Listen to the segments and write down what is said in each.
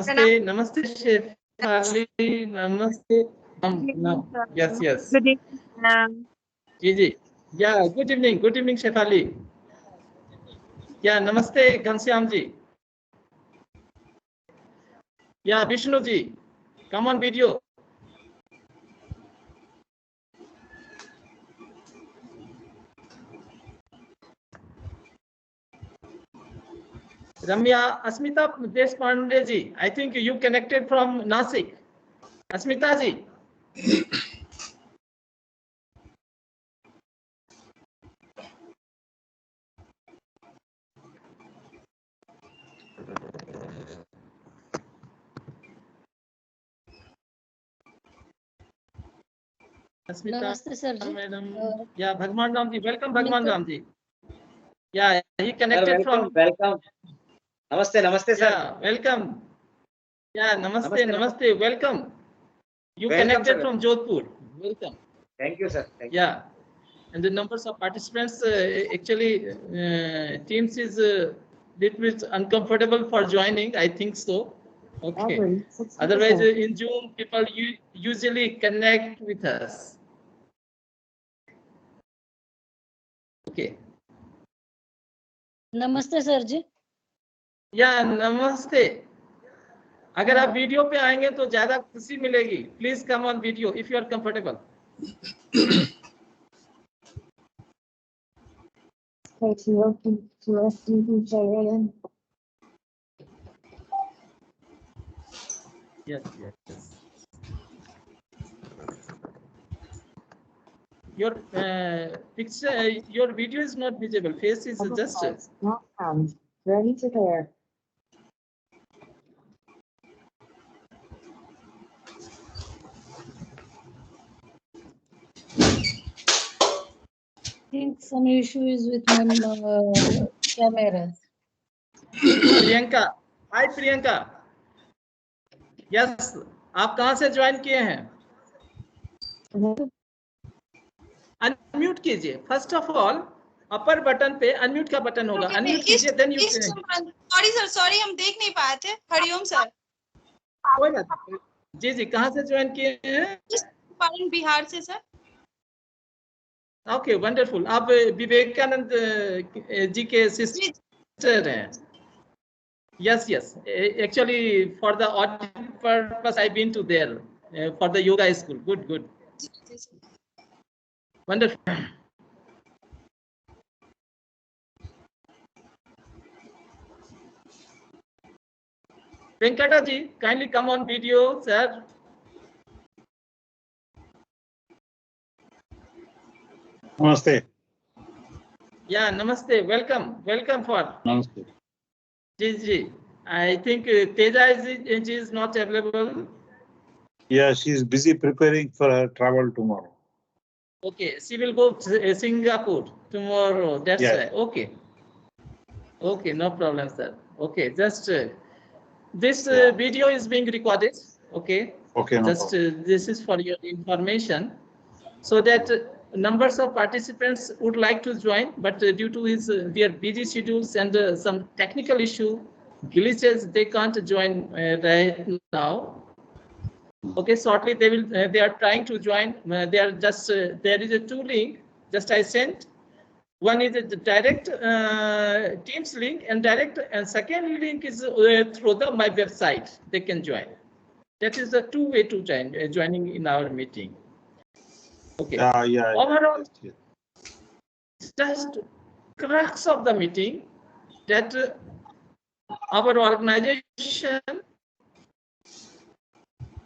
Namaste, namaste, Shefali, namaste. Yes, yes. Good evening, ma'am. Gigi. Yeah, good evening, Shefali. Yeah, namaste, Ghanshyam ji. Yeah, Vishnu ji. Come on, video. Ramya, Asmita Deshpande ji. I think you connected from Nasik. Asmita ji. Asmita, Namaste, sir. madam. Yeah, Bhagwan Ram ji. Welcome, Bhagwan Ram ji. Yeah, he Sir, connected welcome, from. welcome. Namaste, namaste, sir. Yeah, welcome. Yeah, namaste, Namaste, namaste. Welcome. You Welcome, connected sir. from Jodhpur. Welcome. Thank you, sir. Thank you. Yeah, and the numbers of participants actually teams is little bit uncomfortable for joining. I think so. Okay. Otherwise, in Zoom, people usually connect with us. Okay. नमस्ते sir जी. या नमस्ते. अगर आप video पे आएंगे तो ज्यादा खुशी मिलेगी. Please come on video if you are comfortable. Yes, yes. Your picture, your video is not visible. Face is just. Ready to pair. I think some issue is with my camera. Priyanka, hi Priyanka. Yes, आप कहाँ से join किए हैं? Unmute कीजिए. First of all upper button पे unmute का button होगा. Unmute कीजिए, then you can. Sorry sir, sorry हम देख नहीं पाए थे. हरिओम सर. कोई बात नहीं. जी जी, कहाँ से ज्वाइन किए हैं? बिहार से सर. Okay, wonderful. आप विवेकानंद जी के सिस्टर हैं? Yes, yes. Actually, for the audit purpose, I've been to there for the yoga school. Good, good. Wonderful. Venkata ji, kindly come on video, sir. Namaste. Yeah, namaste. Welcome. Welcome for. Namaste. Ji. I think Teja is not available. Yeah, she's busy preparing for her travel tomorrow. Okay, she will go to Singapore tomorrow. That's right. Okay. Okay, no problem, sir. Okay, just this video is being recorded. Okay. Okay. No just this is for your information, so that numbers of participants would like to join, but due to their busy schedules and some technical issue glitches, they can't join right now. Okay, shortly they are trying to join. They are just there is a two link just I sent. One is a direct Teams link and direct, and second link is through my website. They can join. That is the two way to joining in our meeting. Okay. Yeah. Overall, just crux of the meeting that our organization,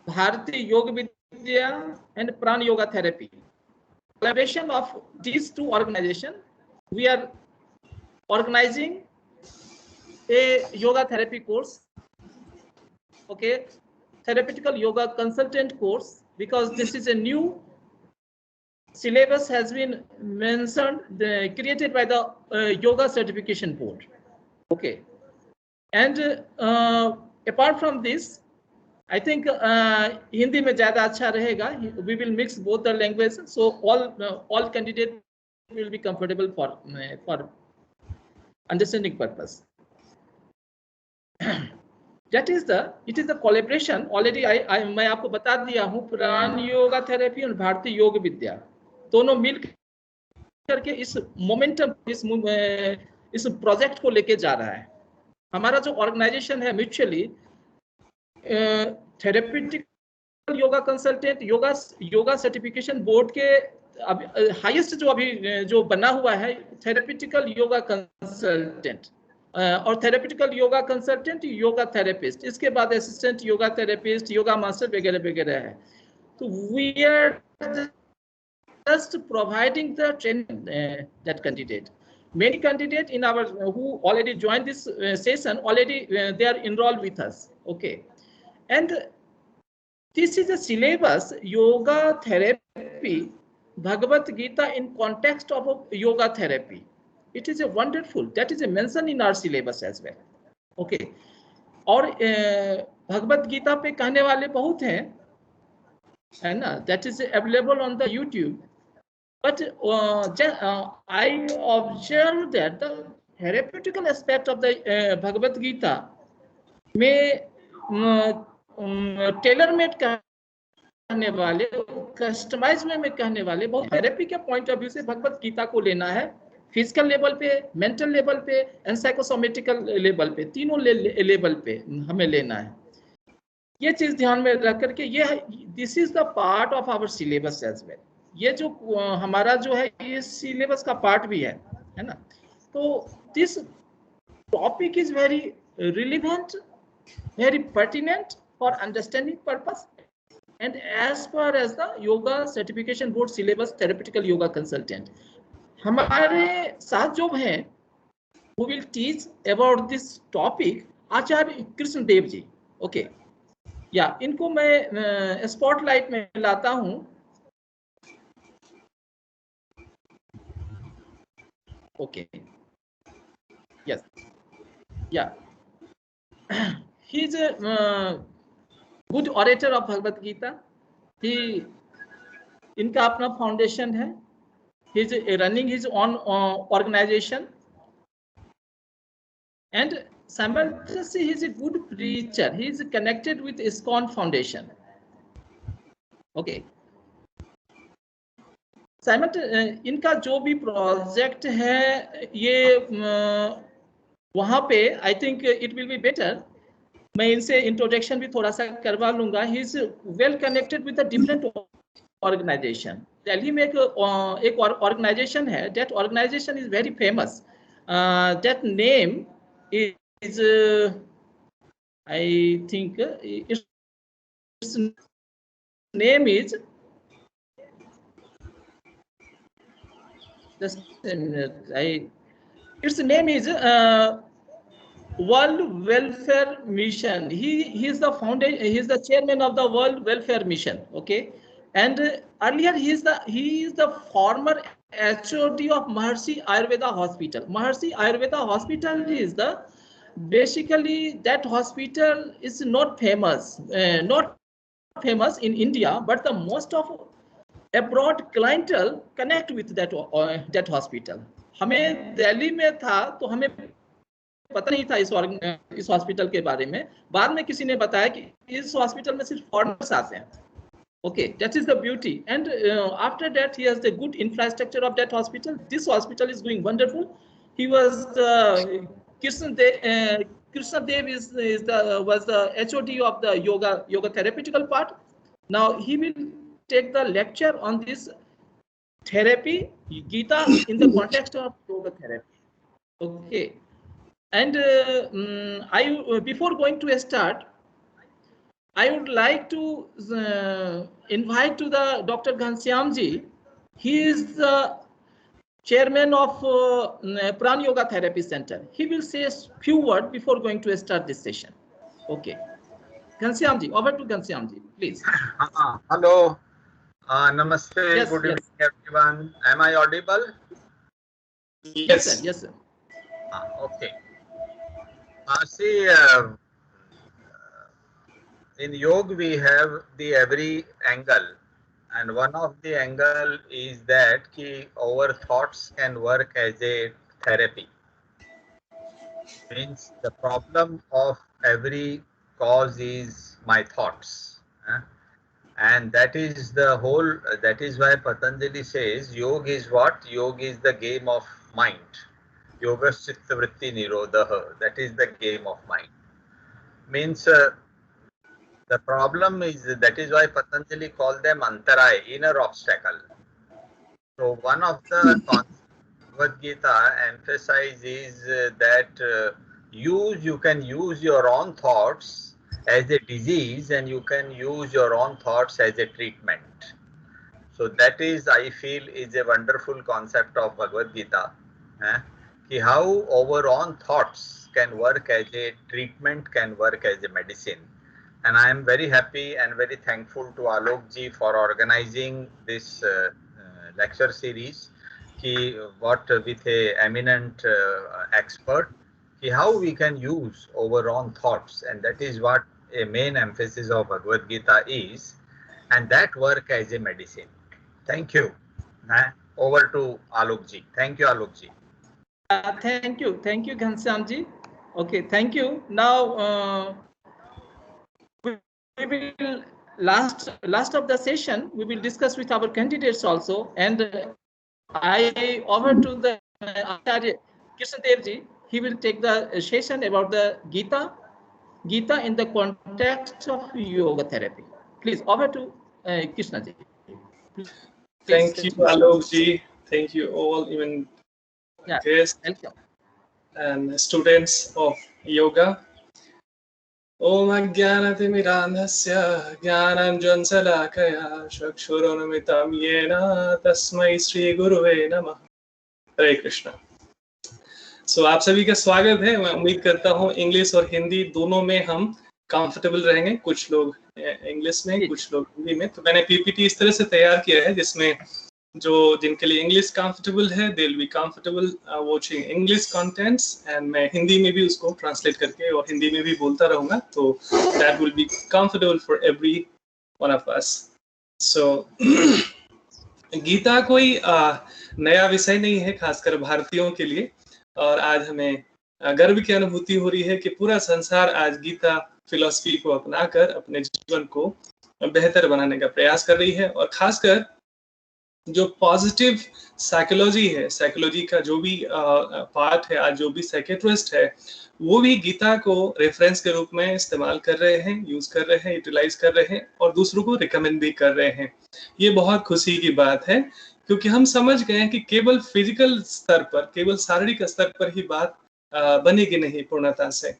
Bharati Yoga Vidya and Prana Yoga Therapy, collaboration of these two organizations, we are organizing a yoga therapy course. Okay, therapeutical yoga consultant course, because this is a new syllabus has been mentioned, created by the yoga certification board. Okay, and apart from this, I think Hindi में ज़्यादा अच्छा रहेगा. We will mix both the languages, so all candidates will be comfortable for understanding purpose. That is the it is the collaboration already. मैं आपको बता दिया हूँ, प्राण योगा थेरेपी और भारतीय योग विद्या दोनों मिल करके इस मोमेंटम इस प्रोजेक्ट को लेके जा रहा है। हमारा जो ऑर्गेनाइजेशन है mutually therapeutic yoga consultant yoga certification board के हाईएस्ट जो अभी जो बना हुआ है थेरेप्यूटिकल योगा कंसल्टेंट और therapeutical yoga consultant yoga therapist, इसके बाद assistant yoga therapist, yoga master वगैरह वगैरह है। तो we are just providing the training that candidate. Many candidates in our who already joined this session already they are enrolled with us. Okay, and this is the syllabus yoga therapy Bhagavad Gita in context of yoga therapy. It is a wonderful that is a mention in our syllabus as well. Okay, और भगवत गीता पे कहने वाले बहुत हैं, है ना? That is available on the YouTube. But I observed that the therapeutical aspect of the Bhagavad Gita में tailor made कहने वाले, कस्टमाइज में कहने वाले, बहुत थेरेपी के पॉइंट ऑफ व्यू से भगवत गीता को लेना है। फिजिकल लेवल पे, मेंटल लेवल पे एंड साइकोसोमेटिकल लेवल पे, तीनों लेवल पे हमें लेना है। ये चीज ध्यान में रख करके ये this is the part of our syllabus as well. ये जो हमारा जो है ये सिलेबस का पार्ट भी है ना? तो this topic is very relevant, very pertinent for understanding purpose and as per as the yoga certification board syllabus therapeutical yoga consultant. हमारे साथ जो हैं who will teach about this topic Acharya Krishna Dev ji. Okay, या इनको मैं स्पॉटलाइट में लाता हूं। ओके, यस, या he is a good orator of Bhagavad Gita. इनका अपना फाउंडेशन है, he is running his own organization and simultaneously he is a good preacher. He is connected with ISKCON Foundation. Okay, इनका जो भी project है ये वहाँ पे I think it will be better, मैं इनसे इंट्रोडक्शन भी थोड़ा सा करवा लूंगा। He is well connected with the different organisation. Delhi में एक ऑर्गेनाइजेशन है, that organisation is very famous, that name is I think its name is its name is World Welfare Mission. He is the founder, he is the chairman of the World Welfare Mission. Okay, and earlier he is the former HOD of Maharshi Ayurveda Hospital. Maharshi Ayurveda Hospital is the basically that hospital is not famous in India, but the most of abroad clientele connect with that hospital. हमें दिल्ली में था तो हमें पता नहीं था इस hospital के बारे में। बाद में किसी ने बताया कि इस हॉस्पिटल में सिर्फ फॉरेनर्स आते हैं। Okay, that is the beauty, and after that he has the good infrastructure of that hospital. This hospital is doing wonderful. He was Krishna Dev was the HOD of the yoga therapeutical part. Now he will take the lecture on this therapy Gita in the context of yoga therapy. Okay, and before going to start, I would like to invite to the Dr. Ghanshyam ji. He is the chairman of Pran Yoga Therapy Center. He will say a few words before going to start this session. Okay, Ghanshyam ji, over to Ghanshyam ji, please. Hello. Namaste. Yes, Good yes. evening, everyone. Am I audible? Yes, sir. Yes, sir. Okay. See, in yoga we have the every angle, and one of the angle is that ki our thoughts can work as a therapy. Means the problem of every cause is my thoughts. And that is the whole, that is why Patanjali says yoga is what? Yoga is the game of mind. Yoga chitta vritti nirodha, that is the game of mind. Means the problem is, that is why Patanjali called them antarai, inner obstacle. So one of the Bhagavad Gita emphasizes that you can use your own thoughts as a disease, and you can use your own thoughts as a treatment. So that is, I feel, is a wonderful concept of Bhagavad Gita. How our own thoughts can work as a treatment, can work as a medicine. And I am very happy and very thankful to Alok ji for organizing this lecture series. What with a eminent expert, how we can use our own thoughts, and that is what a main emphasis of Bhagavad Gita is, and that work as a medicine. Thank you. Over to Alok ji. Thank you, Alok ji. Thank you, Ghanshyam ji. Okay, thank you. Now we will last of the session. We will discuss with our candidates also, and I over to the Acharya Krishnadev ji. He will take the session about the Gita in the context of yoga therapy. Please, over to Krishna ji. Thank you, Alok ji. Thank you all, even guests and students of yoga. Om Ajnanatimirandhasya Jnananjansalakaya Chakshurunmitam Yena Tasmai Shri Guruve Namah. हरे कृष्णा। सो आप सभी का स्वागत है। मैं उम्मीद करता हूँ English और हिंदी दोनों में हम कंफर्टेबल रहेंगे। कुछ लोग इंग्लिश में, कुछ लोग हिंदी में। तो मैंने पीपीटी इस तरह से तैयार किया है जिसमें जिनके लिए इंग्लिश कंफर्टेबल है, they will be comfortable watching English contents, and मैं हिंदी में भी उसको ट्रांसलेट करके और हिंदी में भी बोलता रहूंगा, तो that will be comfortable for every one of us. So Gita कोई नया विषय नहीं है, खासकर भारतीयों के लिए, और आज हमें गर्व की अनुभूति हो रही है कि पूरा संसार आज गीता फिलॉसफी को अपनाकर अपने जीवन को बेहतर बनाने का प्रयास कर रही है। और खासकर जो पॉजिटिव साइकोलॉजी है, साइकोलॉजी का जो भी पार्ट है, आज जो भी साइकेट्रिस्ट है वो भी गीता को रेफरेंस के रूप में इस्तेमाल कर रहे हैं, यूज कर रहे हैं, यूटिलाइज कर रहे हैं और दूसरों को रिकमेंड भी कर रहे हैं। ये बहुत खुशी की बात है, क्योंकि हम समझ गए हैं कि केवल फिजिकल स्तर पर, केवल शारीरिक स्तर पर ही बात बनेगी नहीं पूर्णता से,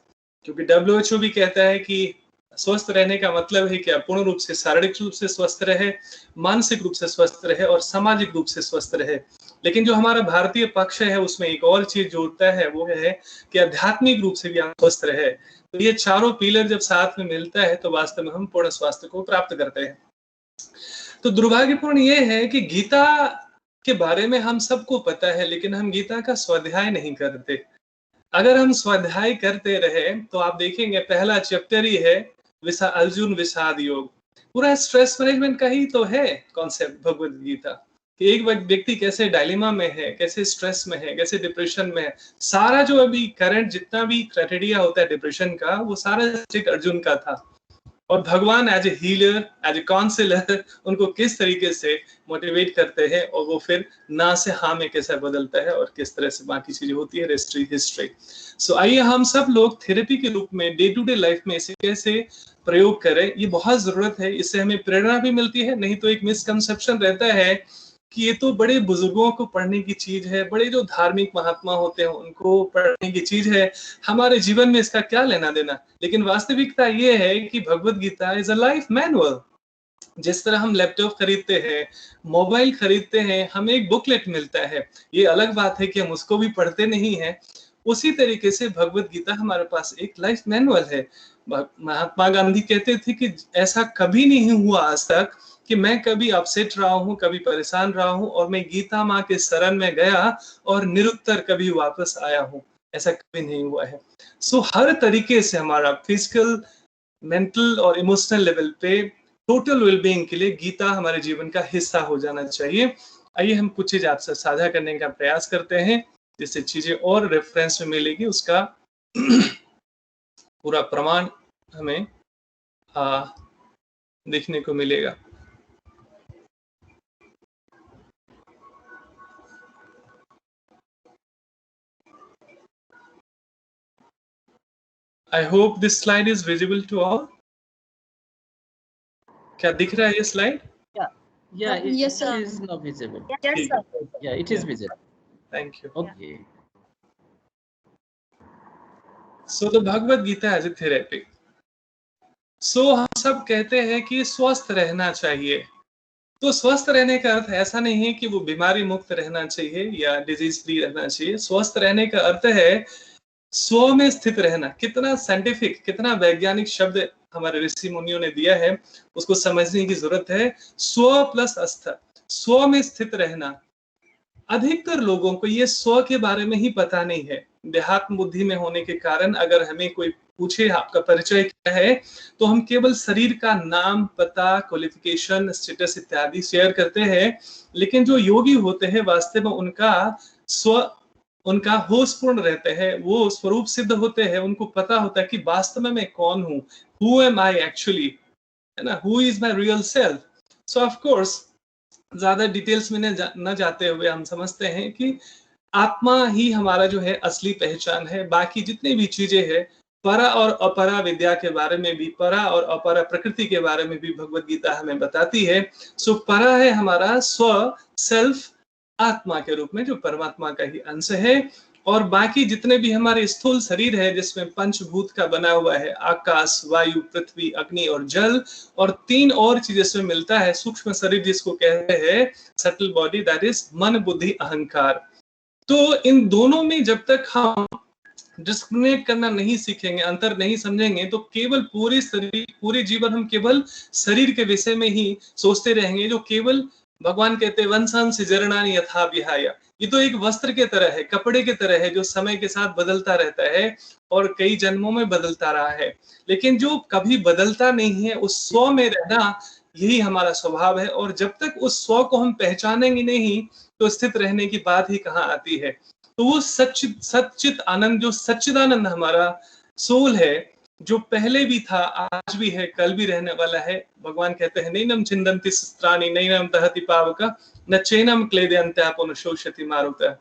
क्योंकि WHO भी कहता है कि स्वस्थ रहने का मतलब है कि पूर्ण रूप से शारीरिक रूप से स्वस्थ रहे, मानसिक रूप से स्वस्थ रहे और सामाजिक रूप से स्वस्थ रहे। लेकिन जो हमारा भारतीय पक्ष है उसमें एक और चीज जोड़ता है, वो है कि आध्यात्मिक रूप से भी हम स्वस्थ रहे। तो ये चारों पिलर जब साथ में मिलता है तो वास्तव में हम पूर्ण स्वास्थ्य को प्राप्त करते हैं। तो दुर्भाग्यपूर्ण ये है कि गीता के बारे में हम सबको पता है, लेकिन हम गीता का स्वाध्याय नहीं करते। अगर हम स्वाध्याय करते रहे तो आप देखेंगे पहला चैप्टर ही है अर्जुन विषाद योग। पूरा स्ट्रेस मैनेजमेंट का ही तो है कॉन्सेप्ट भगवद गीता, कि एक व्यक्ति कैसे डायलेमा में है, कैसे स्ट्रेस में है, कैसे डिप्रेशन में है। सारा जो अभी करंट जितना भी क्राइटेरिया होता है डिप्रेशन का, वो सारा अर्जुन का था। और भगवान as a healer, as a counsellor उनको किस तरीके से मोटिवेट करते हैं और वो फिर ना से हाँ में कैसे बदलता है और किस तरह से बाकी चीजें होती है, हिस्ट्री। सो आइए हम सब लोग थेरेपी के रूप में डे टू डे लाइफ में इसे कैसे प्रयोग करें, ये बहुत जरूरत है। इससे हमें प्रेरणा भी मिलती है। नहीं तो एक मिसकंसेप्शन रहता है कि ये तो बड़े बुजुर्गों को पढ़ने की चीज है, बड़े जो धार्मिक महात्मा होते हैं उनको पढ़ने की चीज है, हमारे जीवन में इसका क्या लेना देना। लेकिन वास्तविकता ये है कि Bhagavad Gita is a life manual. जिस तरह हम लैपटॉप खरीदते हैं, मोबाइल खरीदते हैं, हमें एक बुकलेट मिलता है, ये अलग बात है कि हम उसको भी पढ़ते नहीं है। उसी तरीके से भगवद गीता हमारे पास एक लाइफ मैनुअल है। महात्मा गांधी कहते थे कि ऐसा कभी नहीं हुआ आज तक कि मैं कभी अपसेट रहा हूँ, कभी परेशान रहा हूँ और मैं गीता माँ के शरण में गया और निरुत्तर कभी वापस आया हूँ, ऐसा कभी नहीं हुआ है। सो हर तरीके से हमारा फिजिकल, मेंटल और इमोशनल लेवल पे टोटल वेलबीइंग के लिए गीता हमारे जीवन का हिस्सा हो जाना चाहिए। आइए हम कुछ चीज आपसे साझा करने का प्रयास करते हैं, जिससे चीजें और रेफरेंस में मिलेगी, उसका पूरा प्रमाण हमें देखने को मिलेगा। I hope this slide is visible to all. क्या दिख रहा है ये slide? Yeah, it Yes, sir. is now visible. Yes, sir. Yeah, it is visible. Thank you. Okay. So the Bhagavad Gita as a therapy. So हम सब कहते हैं कि स्वस्थ रहना चाहिए। तो स्वस्थ रहने का अर्थ ऐसा नहीं है कि वो बीमारी मुक्त रहना चाहिए या डिजीज फ्री रहना चाहिए। स्वस्थ रहने का अर्थ है स्व में स्थित रहना। कितना साइंटिफिक, कितना वैज्ञानिक शब्द हमारे ऋषि मुनियों ने दिया है, उसको समझने की जरूरत है। स्व प्लस अस्थ, स्व में स्थित रहना। अधिकतर लोगों को ये स्व के बारे में ही पता नहीं है। देहात्म बुद्धि में होने के कारण अगर हमें कोई पूछे आपका परिचय क्या है, तो हम केवल शरीर का नाम, पता, क्वालिफिकेशन, स्टेटस इत्यादि शेयर करते हैं। लेकिन जो योगी होते हैं वास्तव में उनका होशपूर्ण रहते हैं, वो स्वरूप सिद्ध होते हैं। उनको पता होता है कि वास्तव में मैं कौन हूँ, who am I actually, है ना, who is my real self. So of course ज्यादा डिटेल्स में न जाते हुए हम समझते हैं कि आत्मा ही हमारा जो है असली पहचान है। बाकी जितनी भी चीजें हैं, परा और अपरा विद्या के बारे में भी, परा और अपरा प्रकृति के बारे में भी भगवद गीता हमें बताती है। सो परा है हमारा स्व, सेल्फ, आत्मा के रूप में जो परमात्मा का ही अंश है। और बाकी जितने भी हमारे स्थूल शरीर है जिसमें पंचभूत का बना हुआ है, आकाश, वायु, पृथ्वी, अग्नि और जल, और 3 और चीजें इसमें मिलता है, सूक्ष्म शरीर जिसको कहते हैं सटल बॉडी, दैट इज मन, बुद्धि, अहंकार। तो इन दोनों में जब तक हम डिस्क्रिमिनेट करना नहीं सीखेंगे, अंतर नहीं समझेंगे, तो केवल पूरे जीवन हम केवल शरीर के विषय में ही सोचते रहेंगे, जो केवल भगवान कहते हैं वंशं सिजरणानि यथा विहाय। ये तो एक वस्त्र के तरह है, कपड़े के तरह है, जो समय के साथ बदलता रहता है और कई जन्मों में बदलता रहा है। लेकिन जो कभी बदलता नहीं है, उस स्व में रहना, यही हमारा स्वभाव है। और जब तक उस स्व को हम पहचानेंगे नहीं, तो स्थित रहने की बात ही कहाँ आती है। तो वो सच्चित आनंद, जो सच्चिदानंद हमारा सोल है, जो पहले भी था, आज भी है, कल भी रहने वाला है। भगवान कहते हैं नैनम छिन्दन्ति शस्त्राणि नैनम दहति पावक न चैनम क्लेदयन्त्यापो शोषयति मारुतः।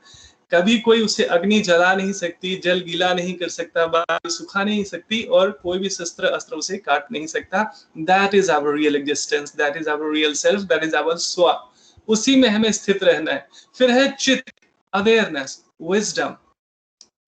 कभी कोई उसे अग्नि जला नहीं सकती, जल गीला नहीं कर सकता, वायु सुखा नहीं सकती, और कोई भी शस्त्र अस्त्र उसे काट नहीं सकता। That is our real existence, that is our real self, that is our स्व। उसी में हमें स्थित रहना है। फिर है चित्त, अवेयरनेस, विजडम,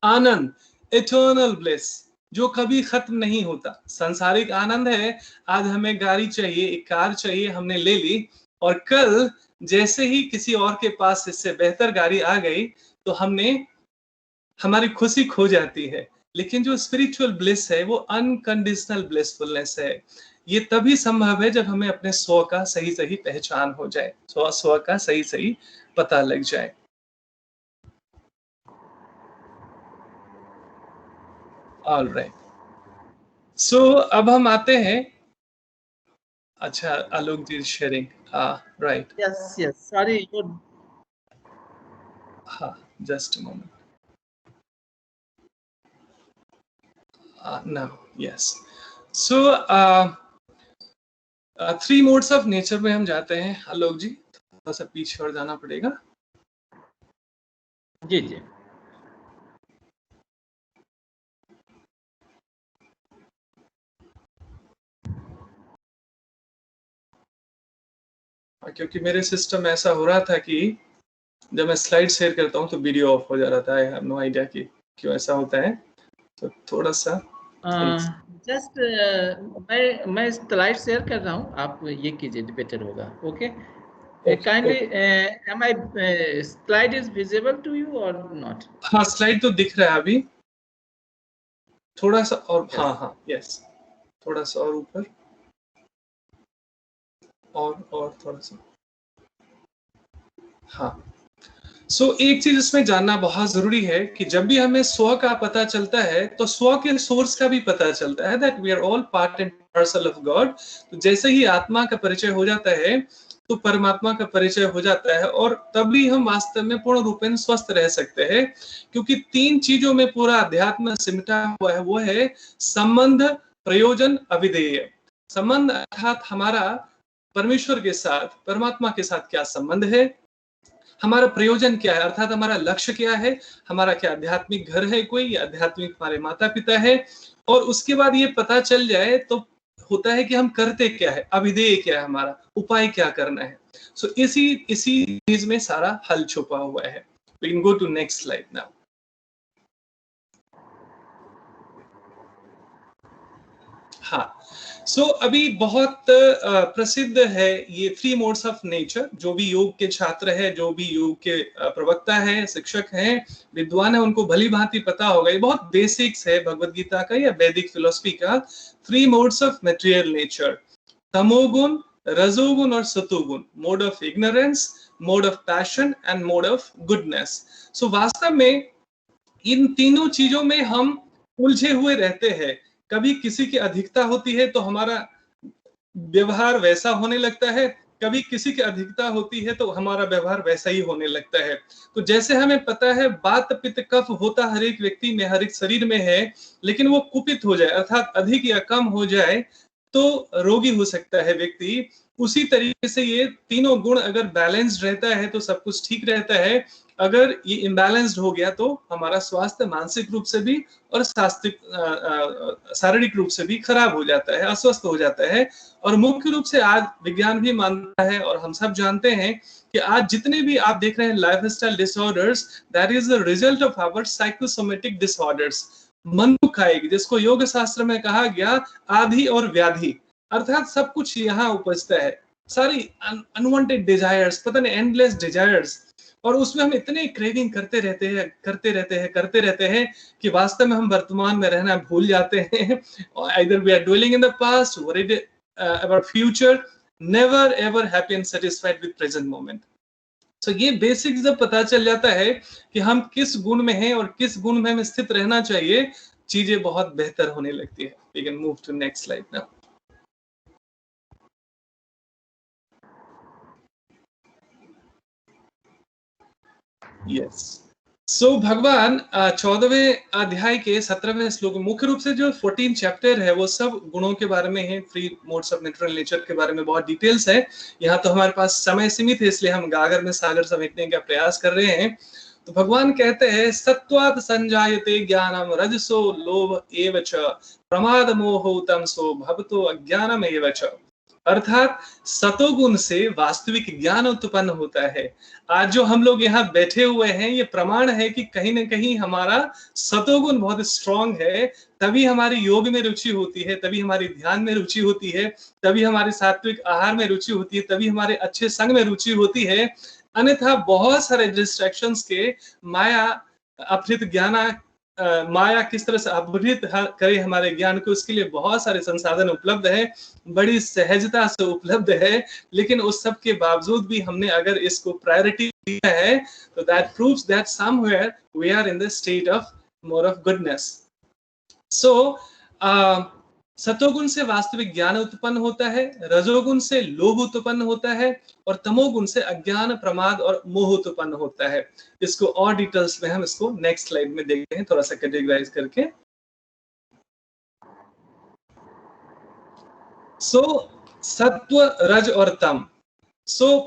आनंद, इटर्नल ब्लिस, जो कभी खत्म नहीं होता। सांसारिक आनंद है, आज हमें गाड़ी चाहिए, एक कार चाहिए, हमने ले ली, और कल जैसे ही किसी और के पास इससे बेहतर गाड़ी आ गई तो हमारी खुशी खो जाती है। लेकिन जो स्पिरिचुअल ब्लिस है वो अनकंडीशनल ब्लिसफुलनेस है। ये तभी संभव है जब हमें अपने स्व का सही सही पहचान हो जाए, स्व का सही सही पता लग जाए। ऑल राइट, सो अब हम आते हैं, अच्छा आलोक जी शेयरिंग, राइट, Yes, sorry, हाँ, just a moment, now yes, so 3 modes of nature में हम जाते हैं। आलोक जी थोड़ा सा पीछे और जाना पड़ेगा। जी जी, क्योंकि मेरे सिस्टम ऐसा हो रहा था कि जब मैं स्लाइड शेयर करता हूँ तो वीडियो ऑफ हो जा रहा था। आई हैव नो आइडिया कि क्यों ऐसा होता है, तो थोड़ा सा जस्ट मैं स्लाइड शेयर कर रहा हूँ, आप ये कीजिए, बेटर होगा। Okay, kindly, am I slide is visible to you और नॉट? हाँ, स्लाइड तो दिख रहा है अभी, थोड़ा सा और, हाँ, यस, थोड़ा सा और ऊपर, और थोड़ा सा, हाँ। सो एक चीज इसमें जानना बहुत जरूरी है कि जब भी हमें स्व का पता चलता है तो स्व के सोर्स का भी पता चलता है, that we are all part and parcel of God. तो जैसे ही आत्मा का परिचय हो जाता है तो परमात्मा का परिचय हो जाता है, और तभी हम वास्तव में पूर्ण रूप में स्वस्थ रह सकते हैं। क्योंकि 3 चीजों में पूरा अध्यात्म सिमटा हुआ है, वो है संबंध, प्रयोजन अविधेय। संबंध अर्थात हमारा परमेश्वर के साथ, परमात्मा के साथ क्या संबंध है, हमारा प्रयोजन क्या है, अर्थात हमारा लक्ष्य क्या है, हमारा क्या आध्यात्मिक घर है कोई, या आध्यात्मिक हमारे माता पिता है, और उसके बाद ये पता चल जाए तो होता है कि हम करते क्या है, अभिधेय क्या है, हमारा उपाय क्या करना है। सो इसी चीज में सारा हल छुपा हुआ है। We can go to next slide now. हाँ, सो अभी बहुत प्रसिद्ध है ये 3 मोड्स ऑफ नेचर। जो भी योग के छात्र है, जो भी योग के प्रवक्ता है, शिक्षक हैं, विद्वान है, उनको भली भांति पता होगा। ये बहुत बेसिक्स है भगवत गीता का या वैदिक फिलोसफी का। 3 मोड्स ऑफ मटेरियल नेचर, तमोगुण, रजोगुण और सतोगुण, mode of ignorance, mode of passion and mode of goodness. So वास्तव में इन तीनों चीजों में हम उलझे हुए रहते हैं। कभी किसी की अधिकता होती है तो हमारा व्यवहार वैसा होने लगता है, कभी किसी की अधिकता होती है तो हमारा व्यवहार वैसा ही होने लगता है। तो जैसे हमें पता है वात पित्त कफ होता हर एक व्यक्ति में, हर एक शरीर में है, लेकिन वो कुपित हो जाए अर्थात अधिक या कम हो जाए तो रोगी हो सकता है व्यक्ति। उसी तरीके से ये तीनों गुण अगर बैलेंस्ड रहता है तो सब कुछ ठीक रहता है। अगर ये इम्बैलेंस्ड हो गया तो हमारा स्वास्थ्य मानसिक रूप से भी और शारीरिक रूप से भी खराब हो जाता है, अस्वस्थ हो जाता है। और मुख्य रूप से आज विज्ञान भी मानता है और हम सब जानते हैं कि आज जितने भी आप देख रहे हैं lifestyle disorders, that is the result of our psychosomatic disorders, मनुकायिक, जिसको योग शास्त्र में कहा गया आधि और व्याधि, अर्थात सब कुछ यहाँ उपजता है, सारी अनवांटेड डिजायर्स, पता नहीं एंडलेस डिजायर्स, और उसमें हम इतने क्रेविंग करते रहते हैं कि वास्तव में हम वर्तमान में रहना भूल जाते हैं। Either we are dwelling in the past, worried about future, never ever happy and satisfied with present moment. So ये बेसिक जब पता चल जाता है कि हम किस गुण में हैं और किस गुण में हमें स्थित रहना चाहिए, चीजें बहुत बेहतर होने लगती है। We can move to next slide now. Yes. So भगवान 14वें अध्याय के 17वें श्लोक में मुख्य रूप से जो 14 चैप्टर है वो सब गुणों के बारे में है, 3 मोड्स ऑफ नेचुरल नेचर के बारे में बहुत डिटेल्स है। यहाँ तो हमारे पास समय सीमित है, इसलिए हम गागर में सागर समेटने का प्रयास कर रहे हैं। तो भगवान कहते हैं सत्वात् संजायते ज्ञानम रजसो लोभ एव च प्रमाद मोहो तमसो भवतो अज्ञानम एव च, अर्थात सतोगुण से वास्तविक ज्ञान उत्पन्न होता है। आज जो हम लोग यहाँ बैठे हुए हैं ये प्रमाण है कि कहीं ना कहीं हमारा सतोगुण बहुत स्ट्रांग है, तभी हमारी योग में रुचि होती है, तभी हमारी ध्यान में रुचि होती है, तभी हमारी सात्विक आहार में रुचि होती है, तभी हमारे अच्छे संग में रुचि होती है। अन्यथा बहुत सारे डिस्ट्रैक्शंस के माया अपहृत माया किस तरह से अपहृत करे हमारे ज्ञान को, उसके लिए बहुत सारे संसाधन उपलब्ध है, बड़ी सहजता से उपलब्ध है, लेकिन उस सब के बावजूद भी हमने अगर इसको प्रायोरिटी दिया है तो that proves that somewhere we are in the state of more of goodness. So सतोगुण से वास्तविक ज्ञान उत्पन्न होता है, रजोगुण से लोभ उत्पन्न होता है और तमोगुण से अज्ञान, प्रमाद और मोह उत्पन्न होता है। इसको और डिटेल्स में हम इसको नेक्स्ट स्लाइड में देखते हैं, थोड़ा सा कैटेगराइज करके। सत्व, रज और तम।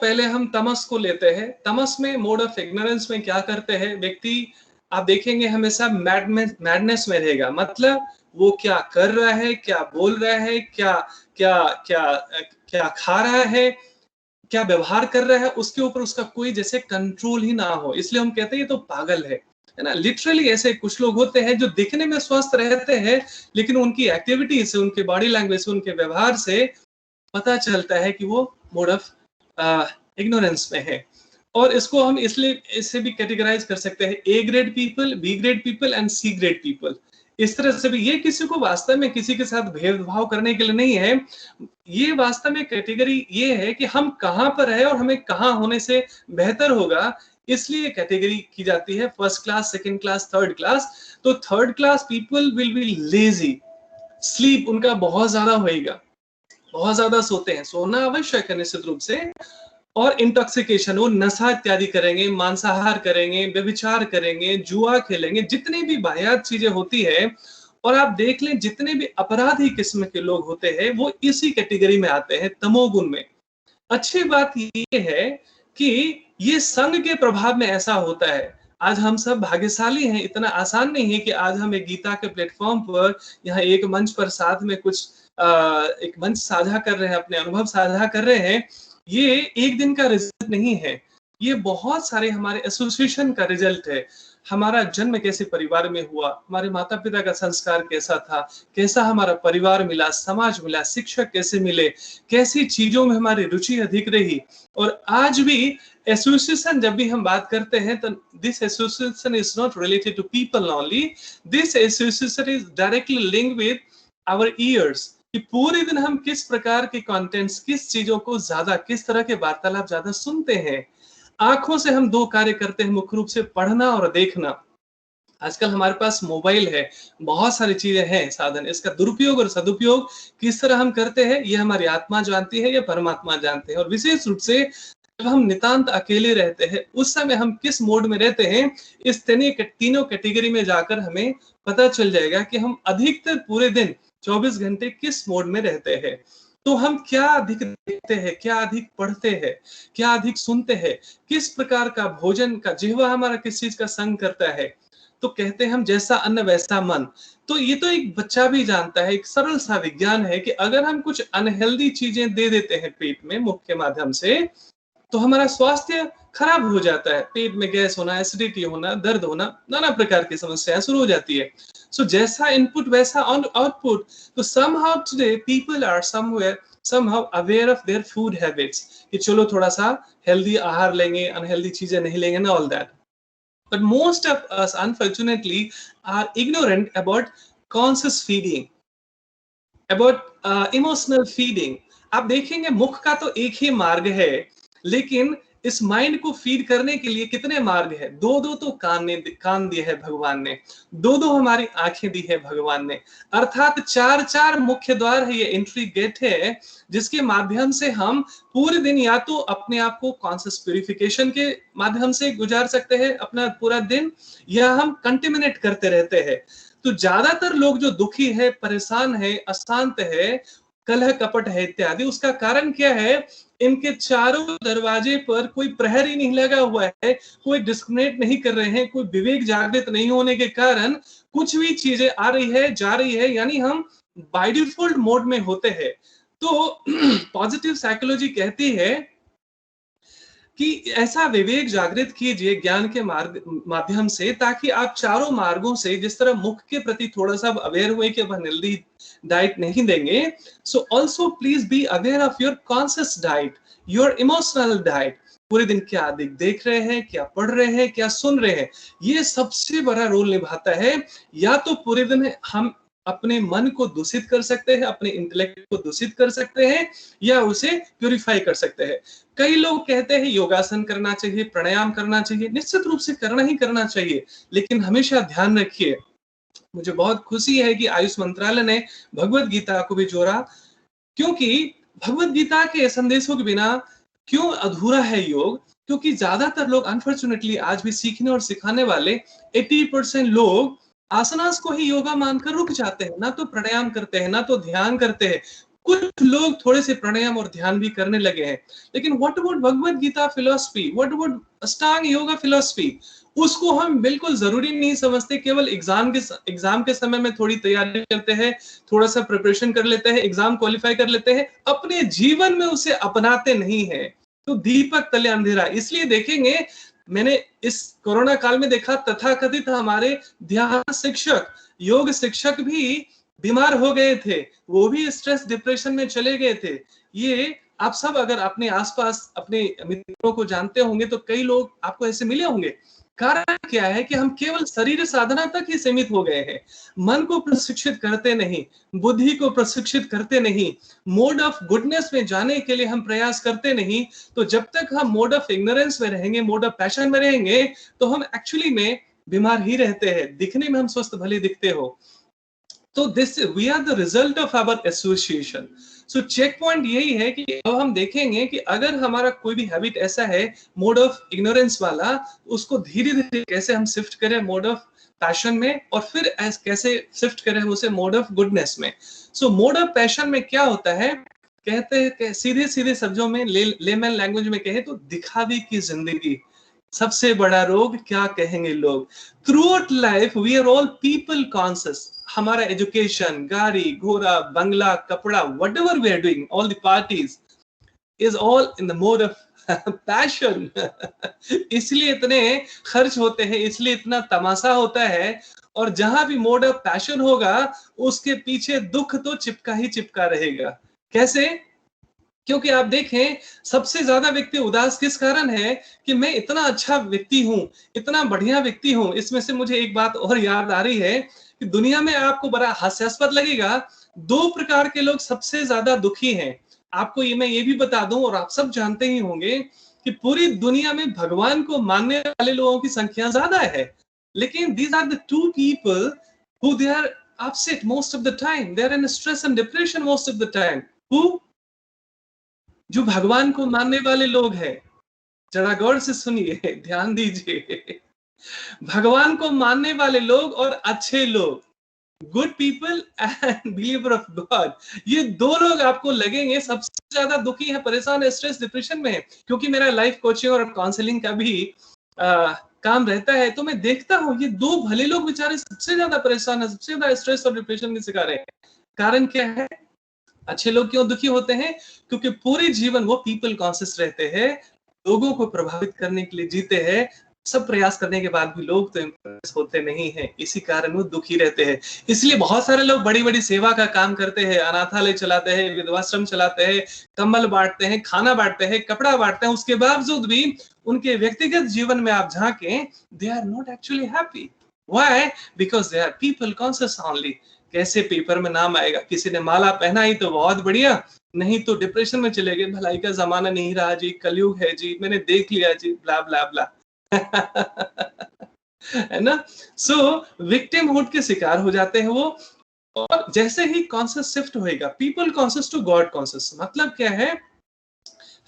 पहले हम तमस को लेते हैं। तमस में मोड ऑफ इग्नोरेंस में क्या करते हैं व्यक्ति, आप देखेंगे हमेशा मैडनेस में रहेगा, मतलब वो क्या कर रहा है, क्या बोल रहा है, क्या खा रहा है, क्या व्यवहार कर रहा है, उसके ऊपर उसका कोई जैसे कंट्रोल ही ना हो। इसलिए हम कहते हैं ये तो पागल है ना। लिटरली ऐसे कुछ लोग होते हैं जो दिखने में स्वस्थ रहते हैं, लेकिन उनकी एक्टिविटी से, उनके बॉडी लैंग्वेज से, उनके व्यवहार से पता चलता है कि वो मोड ऑफ इग्नोरेंस में है। और इसको हम इसलिए इससे भी कैटेगराइज कर सकते हैं A grade people, B grade people and C grade people. इस तरह से भी ये किसी को वास्तव में किसी के साथ भेदभाव करने के लिए नहीं है, ये वास्तव में कैटेगरी ये है कि हम कहाँ पर है और हमें कहाँ होने से बेहतर होगा, इसलिए कैटेगरी की जाती है first class, second class, third class. तो third class people will be lazy, sleep उनका बहुत ज्यादा होएगा, बहुत ज्यादा सोते हैं, सोना आवश्यक है निश्चित रूप से, और इंटॉक्सिकेशन, वो नशा इत्यादि करेंगे, मांसाहार करेंगे, व्यभिचार करेंगे, जुआ खेलेंगे, जितनी भी वाहियात चीजें होती है और आप देख लें जितने भी अपराधी किस्म के लोग होते हैं वो इसी कैटेगरी में आते हैं, तमोगुण में। अच्छी बात ये है कि ये संघ के प्रभाव में ऐसा होता है। आज हम सब भाग्यशाली हैं, इतना आसान नहीं है कि आज हम एक गीता के प्लेटफॉर्म पर यहाँ एक मंच पर साथ में कुछ एक मंच साझा कर रहे हैं, अपने अनुभव साझा कर रहे हैं। ये एक दिन का रिजल्ट नहीं है, ये बहुत सारे हमारे एसोसिएशन का रिजल्ट है। हमारा जन्म कैसे परिवार में हुआ, हमारे माता पिता का संस्कार कैसा था, कैसा हमारा परिवार मिला, समाज मिला, शिक्षक कैसे मिले, कैसी चीजों में हमारी रुचि अधिक रही। और आज भी एसोसिएशन जब भी हम बात करते हैं तो this association is not related to people only, this association is directly linked with our ears, कि पूरे दिन हम किस प्रकार के कंटेंट्स, किस चीजों को ज्यादा, किस तरह के वार्तालाप ज्यादा सुनते हैं। आंखों से हम दो कार्य करते हैं मुख्य रूप से, पढ़ना और देखना। आजकल हमारे पास मोबाइल है, बहुत सारी चीजें हैं साधन, इसका दुरुपयोग और सदुपयोग किस तरह हम करते हैं ये हमारी आत्मा जानती है या परमात्मा जानते हैं। और विशेष रूप से जब हम नितांत अकेले रहते हैं उस समय हम किस मोड में रहते हैं, इस तीनों कैटेगरी में जाकर हमें पता चल जाएगा कि हम अधिकतर पूरे दिन 24 घंटे किस मोड में रहते हैं। तो हम क्या अधिक देखते हैं, क्या अधिक पढ़ते हैं, क्या अधिक सुनते हैं, किस प्रकार का भोजन का जिह्वा हमारा किस चीज का संग करता है। तो कहते हैं हम जैसा अन्न वैसा मन। तो ये तो एक बच्चा भी जानता है, एक सरल सा विज्ञान है कि अगर हम कुछ अनहेल्दी चीजें दे देते हैं पेट में मुख के माध्यम से तो हमारा स्वास्थ्य खराब हो जाता है। पेट में गैस होना, एसिडिटी होना, दर्द होना, नाना प्रकार की समस्याएं शुरू हो जाती है। So जैसा इनपुट वैसा आउटपुट। तो somehow today people are somehow aware of their food habits कि चलो थोड़ा सा हेल्दी आहार लेंगे, अनहेल्दी चीजें नहीं लेंगे ना, all that. But most of us unfortunately are ignorant about conscious feeding, about emotional feeding. आप देखेंगे मुख का तो एक ही मार्ग है, लेकिन इस माइंड को फीड करने के लिए कितने मार्ग है। दो तो कान दिए है भगवान ने, दो हमारी आंखें दी है भगवान ने, अर्थात चार मुख्य द्वार है, ये एंट्री गेट है जिसके माध्यम से हम पूरे दिन या तो अपने आप को कॉन्शियस प्यूरिफिकेशन के माध्यम से गुजार सकते हैं अपना पूरा दिन, या हम कंटेमिनेट करते रहते हैं। तो ज्यादातर लोग जो दुखी है, परेशान है, अशांत है, कलह कपट है इत्यादि, उसका कारण क्या है? इनके चारों दरवाजे पर कोई प्रहरी नहीं लगा हुआ है, कोई डिस्क्रिमिनेट नहीं कर रहे हैं, कोई विवेक जागृत नहीं होने के कारण कुछ भी चीजें आ रही है जा रही है, यानी हम बाय डिफॉल्ट मोड में होते हैं। तो पॉजिटिव साइकोलॉजी कहती है कि ऐसा विवेक जागृत कीजिए ज्ञान के माध्यम से, ताकि आप चारों मार्गों से, जिस तरह मुख के प्रति थोड़ा सा अवेयर हुए कि अब हेल्दी डाइट नहीं देंगे, so also please be aware of your conscious diet, your emotional diet. पूरे दिन क्या अधिक देख रहे हैं, क्या पढ़ रहे हैं, क्या सुन रहे हैं, ये सबसे बड़ा रोल निभाता है। या तो पूरे दिन हम अपने मन को दूषित कर सकते हैं, अपने इंटेलेक्ट को दूषित कर सकते हैं, या उसे प्यूरिफाई कर सकते हैं। कई लोग कहते हैं योगासन करना चाहिए, प्राणायाम करना चाहिए, निश्चित रूप से करना ही करना चाहिए, लेकिन हमेशा ध्यान रखिए, मुझे बहुत खुशी है कि आयुष मंत्रालय ने भगवत गीता को भी जोड़ा, क्योंकि भगवत गीता के संदेशों के बिना क्यों अधूरा है योग? क्योंकि ज्यादातर लोग अनफॉर्चुनेटली आज भी सीखने और सिखाने वाले 80% लोग आसनास को ही योगा मानकर रुक जाते हैं, ना तो प्राणायाम करते हैं, ना तो ध्यान करते हैं। कुछ लोग थोड़े से प्राणायाम और ध्यान भी करने लगे हैं, लेकिन what about Bhagavat Gita philosophy, what about Ashtanga yoga philosophy? उसको हम बिल्कुल जरूरी नहीं समझते। केवल एग्जाम के समय में थोड़ी तैयारी करते हैं, थोड़ा सा प्रिपरेशन कर लेते हैं, एग्जाम क्वालिफाई कर लेते हैं, अपने जीवन में उसे अपनाते नहीं है। तो दीपक तले अंधेरा। इसलिए देखेंगे, मैंने इस कोरोना काल में देखा, तथाकथित हमारे ध्यान शिक्षक, योग शिक्षक भी बीमार हो गए थे, वो भी स्ट्रेस डिप्रेशन में चले गए थे। ये आप सब अगर अपने आसपास अपने मित्रों को जानते होंगे तो कई लोग आपको ऐसे मिले होंगे। कारण क्या है कि हम केवल शरीर साधना तक ही सीमित हो गए हैं, मन को प्रशिक्षित करते नहीं, बुद्धि को प्रशिक्षित करते नहीं, मोड ऑफ गुडनेस में जाने के लिए हम प्रयास करते नहीं। तो जब तक हम मोड ऑफ इग्नोरेंस में रहेंगे, मोड ऑफ पैशन में रहेंगे, तो हम एक्चुअली में बीमार ही रहते हैं। दिखने में हम स्वस्थ भले दिखते हो। तो this we are the result of our association. So check point यही है कि अब हम देखेंगे कि अगर हमारा कोई भी हैबिट ऐसा है मोड ऑफ इग्नोरेंस वाला, उसको धीरे धीरे कैसे हम शिफ्ट करें मोड ऑफ पैशन में, और फिर कैसे शिफ्ट करें उसे मोड ऑफ गुडनेस में। सो मोड ऑफ पैशन में क्या होता है, कहते हैं कि सीधे सीधे शब्दों में, लेमैन लैंग्वेज में कहे तो दिखावे की जिंदगी सबसे बड़ा रोग, क्या कहेंगे लोग। Throughout life we are all people conscious. हमारा एजुकेशन, गाड़ी घोड़ा, बंगला, कपड़ा, whatever we are doing, all the parties is all in the mode of passion. इसलिए इतने खर्च होते हैं, इसलिए इतना तमाशा होता है, और जहां भी मोड ऑफ पैशन होगा उसके पीछे दुख तो चिपका ही चिपका रहेगा। कैसे? क्योंकि आप देखें सबसे ज्यादा व्यक्ति उदास किस कारण है, कि मैं इतना अच्छा व्यक्ति हूं, इतना बढ़िया व्यक्ति हूं। इसमें से मुझे एक बात और याद आ रही है कि दुनिया में आपको बड़ा हास्यास्पद लगेगा, 2 प्रकार के लोग सबसे ज्यादा दुखी हैं। आपको मैं ये भी बता दूं, और आप सब जानते ही होंगे कि पूरी दुनिया में भगवान को मानने वाले लोगों की संख्या ज्यादा है, लेकिन these are the 2 people who they are upset most of the time, they are in stress and depression most of the time. Who? जो भगवान को मानने वाले लोग हैं। जरा गौर से सुनिए, ध्यान दीजिए। भगवान को मानने वाले लोग और अच्छे लोग, good people and believer of God, ये 2 लोग आपको लगेंगे सबसे ज्यादा दुखी है, परेशान है, स्ट्रेस डिप्रेशन में है। क्योंकि मेरा लाइफ कोचिंग और काउंसलिंग का भी काम रहता है, तो मैं देखता हूं ये 2 भले लोग बेचारे सबसे ज्यादा परेशान है, सबसे ज्यादा स्ट्रेस और डिप्रेशन के शिकार है। कारण क्या है? अच्छे लोग क्यों दुखी होते हैं? क्योंकि पूरे जीवन वो पीपल कॉन्शियस रहते हैं, लोगों को प्रभावित करने के लिए जीते हैं। सब प्रयास करने के बाद भी लोग तो इम्प्रेस होते नहीं हैं, इसी कारण वो दुखी रहते हैं। इसलिए बहुत सारे लोग बड़ी बड़ी सेवा का काम करते हैं, अनाथालय चलाते हैं, विधवाश्रम चलाते हैं, कंबल बांटते हैं, खाना बांटते हैं, कपड़ा बांटते हैं, उसके बावजूद भी उनके व्यक्तिगत जीवन में आप झांकें, they are not actually happy. Why? Because they are people conscious only. कैसे पेपर में नाम आएगा, किसी ने माला पहना ही तो बहुत बढ़िया, नहीं तो डिप्रेशन में चले गए, भलाई का जमाना नहीं रहा जी, कलयुग है जी, मैंने देख लिया जी, ब्ला ब्ला ब्ला। है ना? सो विक्टिमहुड के शिकार हो जाते हैं वो। और जैसे ही कॉन्शियस शिफ्ट होएगा people conscious to God conscious, मतलब क्या है,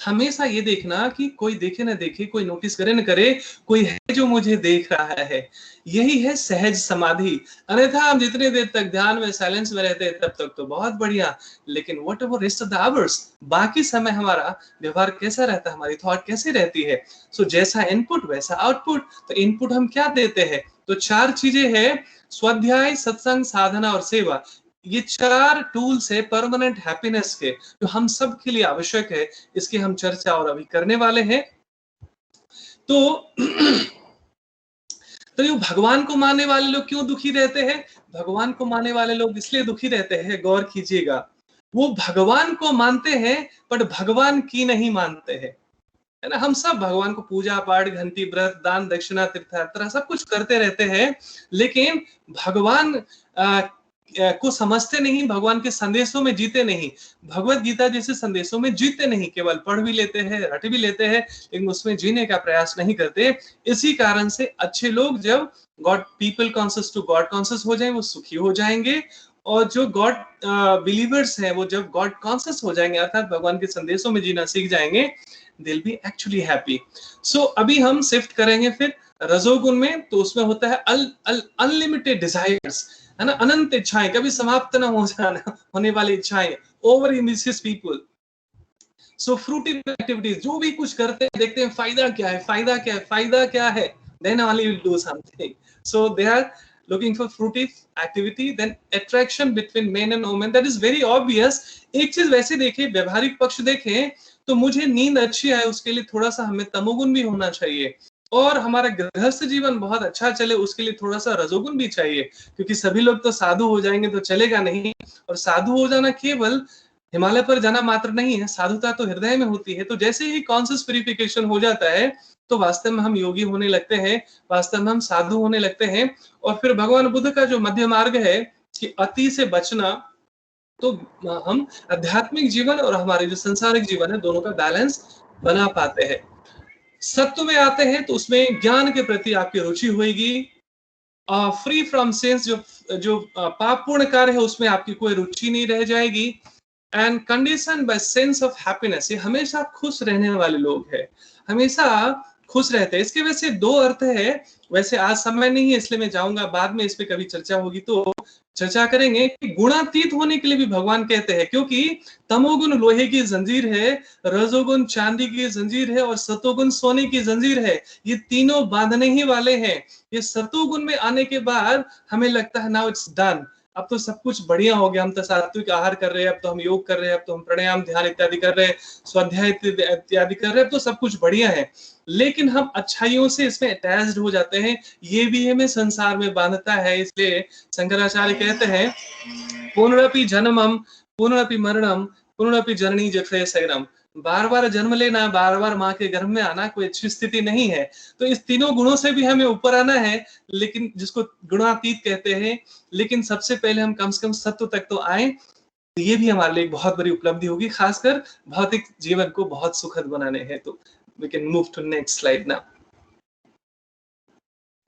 हमेशा ये देखना कि कोई देखे ना देखे, कोई नोटिस करे ना करे, कोई है जो मुझे देख रहा है। यही है सहज समाधि। अन्यथा हम जितने देर तक ध्यान में, साइलेंस में रहते हैं तब तक तो बहुत बढ़िया, लेकिन what ever rest of the hours, बाकी समय हमारा व्यवहार कैसा रहता है, हमारी थॉट कैसी रहती है। सो जैसा इनपुट वैसा आउटपुट। तो इनपुट हम क्या देते हैं? तो 4 चीजें हैं, स्वाध्याय, सत्संग, साधना और सेवा। ये 4 टूल्स है परमानेंट हैप्पीनेस के, जो हम सब के लिए आवश्यक है। इसकी हम चर्चा और अभी करने वाले हैं। तो ये भगवान को मानने वाले लोग क्यों दुखी रहते हैं? भगवान को मानने वाले लोग इसलिए दुखी रहते हैं, गौर कीजिएगा, वो भगवान को मानते हैं पर भगवान की नहीं मानते हैं, है ना। हम सब भगवान को पूजा पाठ, घंटी, व्रत, दान, दक्षिणा, तीर्थयात्रा सब कुछ करते रहते हैं, लेकिन भगवान को समझते नहीं, भगवान के संदेशों में जीते नहीं, भगवत गीता जैसे संदेशों में जीते नहीं, केवल पढ़ भी लेते हैं, रट भी लेते हैं, लेकिन उसमें जीने का प्रयास नहीं करते। इसी कारण से अच्छे लोग जब God people conscious to God conscious हो जाएं, वो सुखी हो जाएंगे, और जो गॉड बिलीवर्स हैं वो जब गॉड कॉन्शियस हो जाएंगे, अर्थात भगवान के संदेशों में जीना सीख जाएंगे, they'll be actually happy. So अभी हम शिफ्ट करेंगे फिर रजोगुण में। तो उसमें होता है अनलिमिटेड डिजायर्स, है ना, अनंत इच्छाएं, कभी समाप्त ना होने वाली इच्छाएं, ओवर एम्बिशियस पीपल। सो फ्रूटिव एक्टिविटीज, जो भी कुछ करते हैं देखते हैं फायदा क्या है, फायदा क्या है, फायदा क्या है, then only will do something. So they are looking for fruitive activity. Then attraction between men and women, that is very obvious. एक चीज वैसे देखें, व्यवहारिक पक्ष देखें तो मुझे नींद अच्छी आए उसके लिए थोड़ा सा हमें तमोगुण भी होना चाहिए, और हमारा गृहस्थ जीवन बहुत अच्छा चले उसके लिए थोड़ा सा रजोगुण भी चाहिए, क्योंकि सभी लोग तो साधु हो जाएंगे तो चलेगा नहीं। और साधु हो जाना केवल हिमालय पर जाना मात्र नहीं है, साधुता तो हृदय में होती है। तो जैसे ही कॉन्शियस प्यूरिफिकेशन हो जाता है तो वास्तव में हम योगी होने लगते हैं, वास्तव में हम साधु होने लगते हैं। और फिर भगवान बुद्ध का जो मध्य मार्ग है कि अति से बचना, तो हम आध्यात्मिक जीवन और हमारे जो संसारिक जीवन है दोनों का बैलेंस बना पाते हैं। सत्व में आते हैं तो उसमें ज्ञान के प्रति आपकी रुचि होगी, फ्री फ्रॉम सेंस, जो पापपूर्ण कार्य है उसमें आपकी कोई रुचि नहीं रह जाएगी। And condition bye sense of happiness, ये हमेशा खुश रहने वाले लोग हैं, हमेशा खुश रहते हैं। इसके वजह से 2 अर्थ है, वैसे आज समय नहीं है इसलिए मैं जाऊंगा, बाद में इस पे कभी चर्चा होगी तो चर्चा करेंगे कि गुणातीत होने के लिए भी भगवान कहते हैं, क्योंकि तमोगुण लोहे की जंजीर है, रजोगुण चांदी की जंजीर है और सतोगुण सोने की जंजीर है। ये तीनों बांधने ही वाले हैं। ये सतोगुण में आने के बाद हमें लगता है नाउ इट्स डन, अब तो सब कुछ बढ़िया हो गया, हम तो सात्विक आहार कर रहे हैं, अब तो हम योग कर रहे हैं, अब तो हम प्राणायाम ध्यान इत्यादि कर रहे हैं, स्वाध्याय इत्यादि कर रहे हैं, तो सब कुछ बढ़िया है। लेकिन हम अच्छाइयों से इसमें अटैच्ड हो जाते हैं, ये भी हमें संसार में बांधता है। इसलिए शंकराचार्य कहते हैं पुनरपि जन्मम पुनरपि मरणम पुनरपि जननी जठरे शयनम, बार बार जन्म लेना, बार बार माँ के गर्भ में आना कोई अच्छी स्थिति नहीं है। तो इस तीनों गुणों से भी हमें ऊपर आना है, लेकिन जिसको गुणातीत कहते हैं। लेकिन सबसे पहले हम कम से कम सत्व तक तो आए, तो ये भी हमारे लिए एक बहुत बड़ी उपलब्धि होगी, खासकर भौतिक जीवन को बहुत सुखद बनाने हैं। तो we can move to next slide now.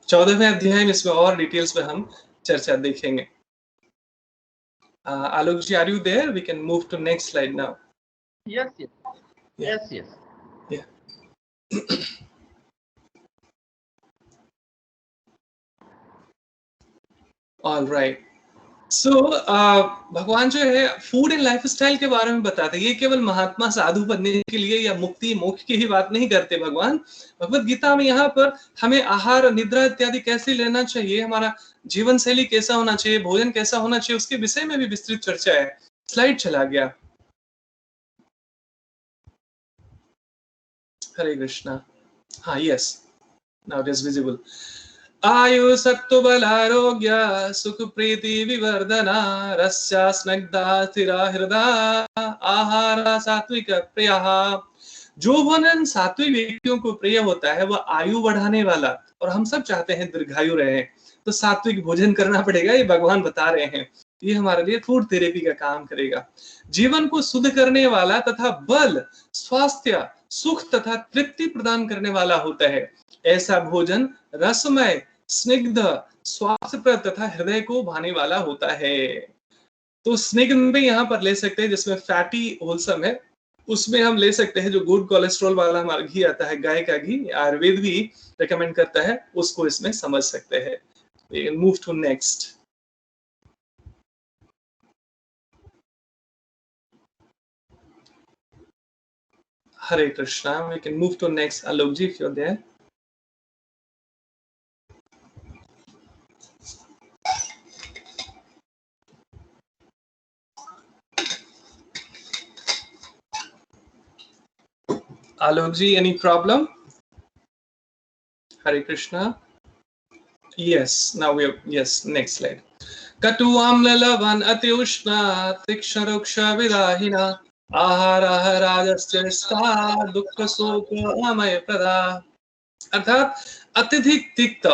14वें अध्याय में इसमें और डिटेल्स में हम चर्चा देखेंगे। Alok ji, are you there? We can move to next slide now. Yes. Yeah. All right. So, भगवान जो है फूड एंड लाइफस्टाइल के बारे में बताते हैं। ये केवल महात्मा साधु बनने के लिए या मुक्ति मोक्ष की ही बात नहीं करते भगवान। भगवत गीता में यहाँ पर हमें आहार निद्रा इत्यादि कैसे लेना चाहिए, हमारा जीवन शैली कैसा होना चाहिए, भोजन कैसा होना चाहिए, उसके विषय में भी विस्तृत चर्चा है। स्लाइड चला गया। हरे कृष्णा। हाँ, yes, now it is visible. आयु सत्व बल आरोग्य सुख प्रीति विवर्धना रस्या स्निग्धा स्थिरा हृदय आहार सात्विक प्रिय। जो भोजन सात्विक व्यक्तियों को प्रिय होता है वह आयु बढ़ाने वाला, और हम सब चाहते हैं दीर्घायु रहे, तो सात्विक भोजन करना पड़ेगा, ये भगवान बता रहे हैं। ये हमारे लिए फूड थेरेपी का काम करेगा। जीवन को शुद्ध करने वाला तथा बल, स्वास्थ्य, सुख तथा तृप्ति प्रदान करने वाला होता है। ऐसा भोजन रसमय, स्निग्ध, स्वास्थ्यप्रद तथा हृदय को भाने वाला होता है। तो स्निग्ध में यहाँ पर ले सकते हैं जिसमें फैटी होलसम है, उसमें हम ले सकते हैं जो गुड कोलेस्ट्रॉल वाला हमारा घी आता है, गाय का घी, आयुर्वेद भी रेकमेंड करता है, उसको इसमें समझ सकते हैं। Move to next. Hare Krishna. We can move to next. Alok ji, if you're there. Alok ji, any problem? Hare Krishna. Yes, now we are, yes, next slide. Katu amla lavan ati ushna tiksha ruksha vidahina आहारः राजस्यस्ता दुःख शोक अमय प्रदा। अर्थात अत्यधिक तिक्त,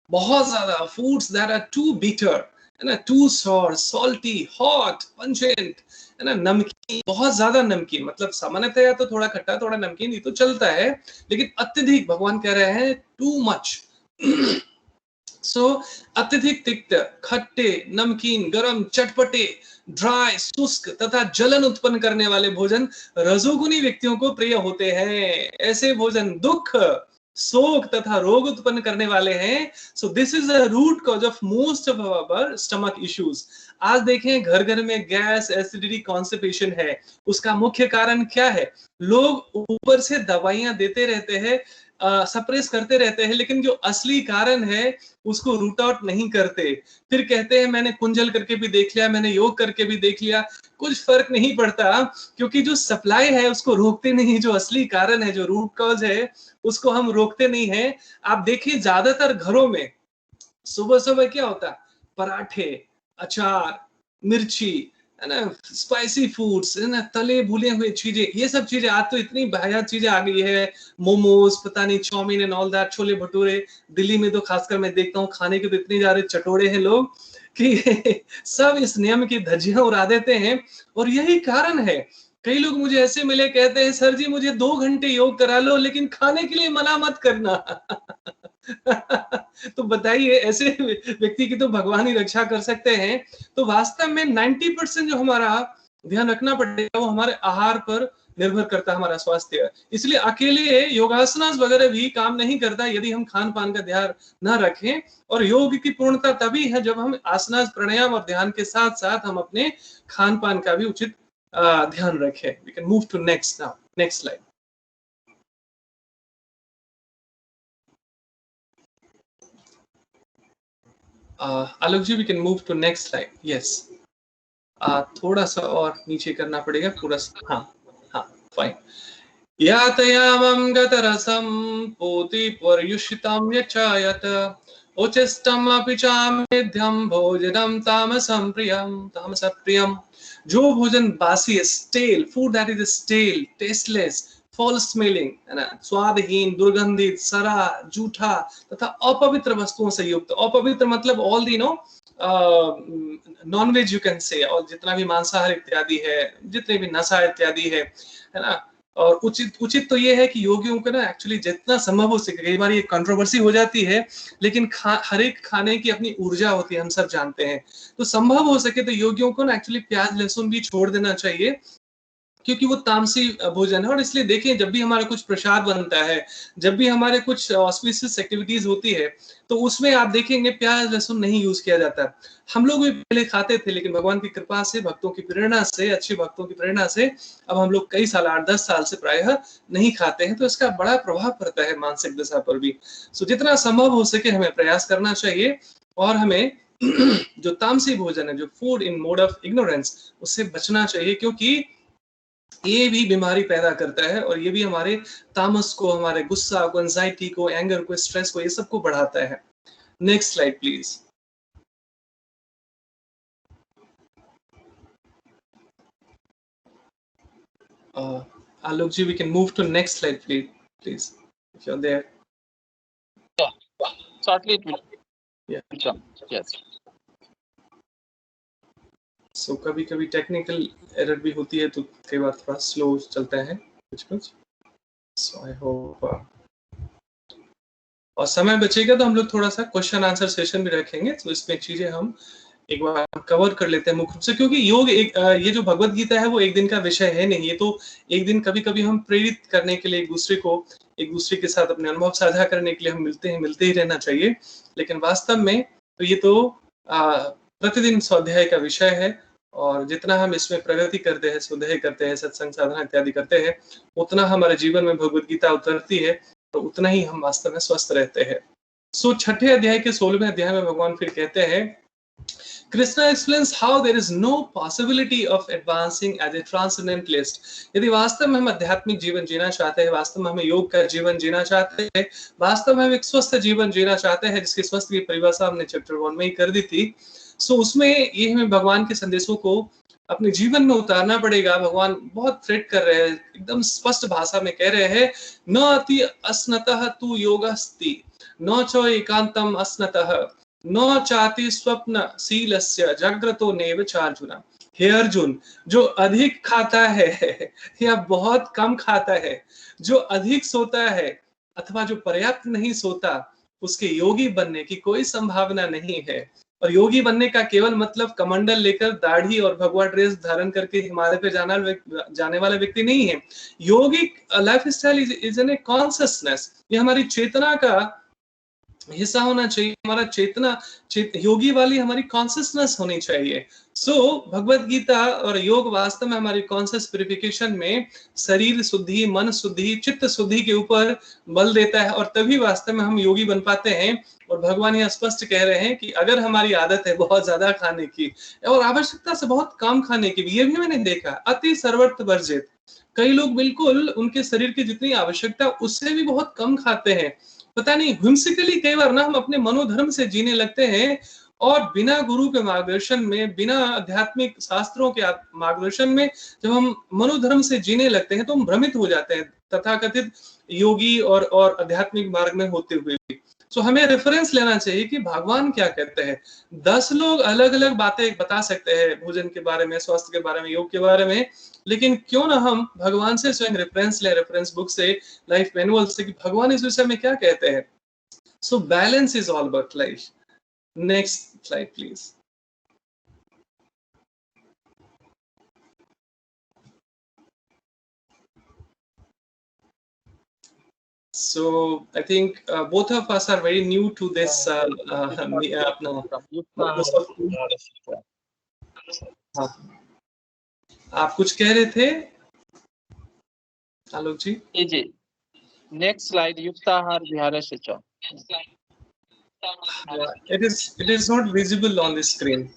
बहुत ज्यादा foods that are too bitter, है ना, too sour, salty, hot, pungent, है ना, नमकीन, बहुत ज्यादा नमकीन, मतलब सामान्यतया तो थोड़ा खट्टा थोड़ा नमकीन ये तो चलता है, लेकिन अत्यधिक भगवान कह रहे हैं टू मच। सो अत्यधिक तिक्त, खट्टे, नमकीन, गरम, चटपटे, ड्राई, शुष्क तथा जलन उत्पन्न करने वाले भोजन रजोगुणी व्यक्तियों को प्रिय होते हैं। ऐसे भोजन दुख, शोक तथा रोग उत्पन्न करने वाले हैं। So this is the root cause of most of our stomach issues. आज देखें घर घर में गैस, एसिडिटी, कॉन्स्टिपेशन है। उसका मुख्य कारण क्या है? लोग ऊपर से दवाइयां देते रहते हैं, सप्रेस करते रहते हैं, लेकिन जो असली कारण है उसको रूट आउट नहीं करते। फिर कहते हैं मैंने कुंजल करके भी देख लिया, मैंने योग करके भी देख लिया, कुछ फर्क नहीं पड़ता, क्योंकि जो सप्लाई है उसको रोकते नहीं, जो असली कारण है, जो रूट कॉज है उसको हम रोकते नहीं है। आप देखिए ज्यादातर घरों में सुबह सुबह क्या होता है? पराठे, अचार, मिर्ची, है ना, स्पाइसी फूड्स, है ना, तले भुने हुए चीजें, ये सब चीजें। आज तो इतनी वाहियात चीजें आ गई है, मोमोज, पता नहीं chow mein and all that, chole bhature. Delhi में तो खासकर मैं देखता हूँ खाने के तो इतने ज्यादा चटोरे हैं लोग कि सब इस नियम की धज्जियां उड़ा देते हैं। और यही कारण है, कई लोग मुझे ऐसे मिले, कहते हैं सर जी मुझे 2 घंटे योग करा लो लेकिन खाने के लिए मना मत करना। तो बताइए ऐसे व्यक्ति की तो भगवान ही रक्षा कर सकते हैं। तो वास्तव में 90% जो हमारा ध्यान रखना पड़ेगा वो हमारे आहार पर निर्भर करता है हमारा स्वास्थ्य। इसलिए अकेले योगासनास वगैरह भी काम नहीं करता यदि हम खान पान का ध्यान न रखें। और योग की पूर्णता तभी है जब हम आसनास, प्राणायाम और ध्यान के साथ साथ हम अपने खान पान का भी उचित ध्यान रखें। We can move to next now, next slide. Alok ji, we can move to next slide. Yes, थोड़ा सा और नीचे करना पड़ेगा पूरा। हाँ हाँ, फाइन। यातयामं गतरसं पोति पर्युषितं यचायत उचिष्टम् अपि चामेध्यं भोजनं तामसं प्रियम। जो भोजन बासी है, stale food, that is stale, tasteless, foul smelling, है ना, स्वादहीन, दुर्गंधित, सड़ा, जूठा तथा अपवित्र वस्तुओं से युक्त। अपवित्र मतलब all the no non veg you can say, और जितना भी मांसाहार इत्यादि है, जितने भी नशा इत्यादि है ना। और उचित तो ये है कि योगियों को ना एक्चुअली जितना संभव हो सके, कई बार ये कंट्रोवर्सी हो जाती है, लेकिन हर एक खाने की अपनी ऊर्जा होती है, हम सब जानते हैं। तो संभव हो सके तो योगियों को ना एक्चुअली प्याज लहसुन भी छोड़ देना चाहिए, क्योंकि वो तामसी भोजन है। और इसलिए देखिए, जब भी हमारा कुछ प्रसाद बनता है, जब भी हमारे कुछ ऑस्पिशियस एक्टिविटीज होती है, तो उसमें आप देखेंगे प्याज लहसुन नहीं यूज किया जाता। हम लोग भी पहले खाते थे, लेकिन भगवान की कृपा से, भक्तों की प्रेरणा से, अच्छे भक्तों की प्रेरणा से अब हम लोग कई साल, 8-10 साल से प्रायः नहीं खाते हैं। तो इसका बड़ा प्रभाव पड़ता है मानसिक दशा पर भी। सो जितना संभव हो सके हमें प्रयास करना चाहिए, और हमें जो तामसी भोजन है, जो food in mode of ignorance, उससे बचना चाहिए, क्योंकि ये भी बीमारी पैदा करता है, और ये भी हमारे तामस को, हमारे गुस्सा को, एंजाइटी को, एंगर को, स्ट्रेस को, ये सब को बढ़ाता है। Next slide please. Alok ji, we can move to next slide, please, if you're there. Shortly it will. Yeah. Yes. So कभी कभी टेक्निकल एरर भी होती है, तो कई बार थोड़ा स्लो चलता है कुछ। So I hope और समय बचेगा तो हम लोग थोड़ा सा क्वेश्चन आंसर सेशन भी रखेंगे, तो इसमें चीजें हम एक बार कवर कर लेते हैं मुख्य रूप से, क्योंकि योग ये जो भगवत गीता है वो एक दिन का विषय है नहीं। ये तो एक दिन कभी कभी हम प्रेरित करने के लिए, एक दूसरे के साथ अपने अनुभव साझा करने के लिए हम मिलते ही रहना चाहिए। लेकिन वास्तव में तो ये तो प्रतिदिन स्वाध्याय का विषय है, और जितना हम इसमें प्रगति करते हैं, स्वाध्याय करते हैं, सत्संग साधना इत्यादि करते हैं, उतना हमारे जीवन में भगवत गीता उतरती है, तो उतना ही हम वास्तव में स्वस्थ रहते हैं। सो 6ठे अध्याय के 16वें अध्याय में भगवान फिर कहते हैं, Krishna explains how there is no possibility of advancing as a transcendentalist. यदि वास्तव में हम आध्यात्मिक जीवन जीना चाहते हैं, वास्तव में हमें योग का जीवन जीना चाहते हैं, वास्तव में हम एक स्वस्थ जीवन जीना चाहते हैं, जिसकी स्वस्थ की परिभाषा हमने चैप्टर 1 में ही कर दी थी। सो उसमें ये हमें भगवान के संदेशों को अपने जीवन में उतारना पड़ेगा। भगवान बहुत थ्रेट कर रहे हैं, एकदम स्पष्ट भाषा में कह रहे हैं, न अति अस्नतः तु योगस्ति न च एकांतम अस्नतः न चाति स्वप्न शीलस्य जाग्रतो नेव चार्जुना। हे अर्जुन, जो अधिक खाता है या बहुत कम खाता है, जो अधिक सोता है अथवा जो पर्याप्त नहीं सोता, उसके योगी बनने की कोई संभावना नहीं है। और योगी बनने का केवल मतलब कमंडल लेकर, दाढ़ी और भगवा ड्रेस धारण करके हिमालय पे जाने वाला व्यक्ति नहीं है। Yogic life style is an a consciousness, ये हमारी चेतना का हिस्सा होना चाहिए। हमारा योगी वाली हमारी कॉन्शियसनेस होनी चाहिए। सो भगवत गीता और योग वास्तव में हमारी कॉन्शियस प्यूरिफिकेशन में शरीर शुद्धि, मन शुद्धि, चित्त शुद्धि के ऊपर बल देता है, और तभी वास्तव में हम योगी बन पाते हैं। और भगवान यहाँ स्पष्ट कह रहे हैं कि अगर हमारी आदत है बहुत ज्यादा खाने की और आवश्यकता से बहुत कम खाने की, ये भी मैंने देखा, अति सर्वत्र वर्जित, कई लोग बिल्कुल उनके शरीर की जितनी आवश्यकता उससे भी बहुत कम खाते हैं। पता नहीं, व्हिम्सिकली कई बार ना हम अपने मनोधर्म से जीने लगते हैं, और बिना गुरु के मार्गदर्शन में, बिना आध्यात्मिक शास्त्रों के मार्गदर्शन में जब हम मनोधर्म से जीने लगते हैं, तो हम भ्रमित हो जाते हैं तथाकथित योगी और आध्यात्मिक मार्ग में होते हुए भी। सो हमें रेफरेंस लेना चाहिए कि भगवान क्या कहते हैं। 10 लोग अलग अलग बातें बता सकते हैं भोजन के बारे में, स्वास्थ्य के बारे में, योग के बारे में, लेकिन क्यों ना हम भगवान से स्वयं रेफरेंस ले, रेफरेंस बुक से, लाइफ मैनुअल से, कि भगवान इस विषय में क्या कहते हैं। So balance is all about life. Next slide please. So I think both of us are very new to this आप कुछ कह रहे थे आलोक जी? जी नेक्स्ट स्लाइड युक्ताहार विहारस्य च. It is not visible on the screen.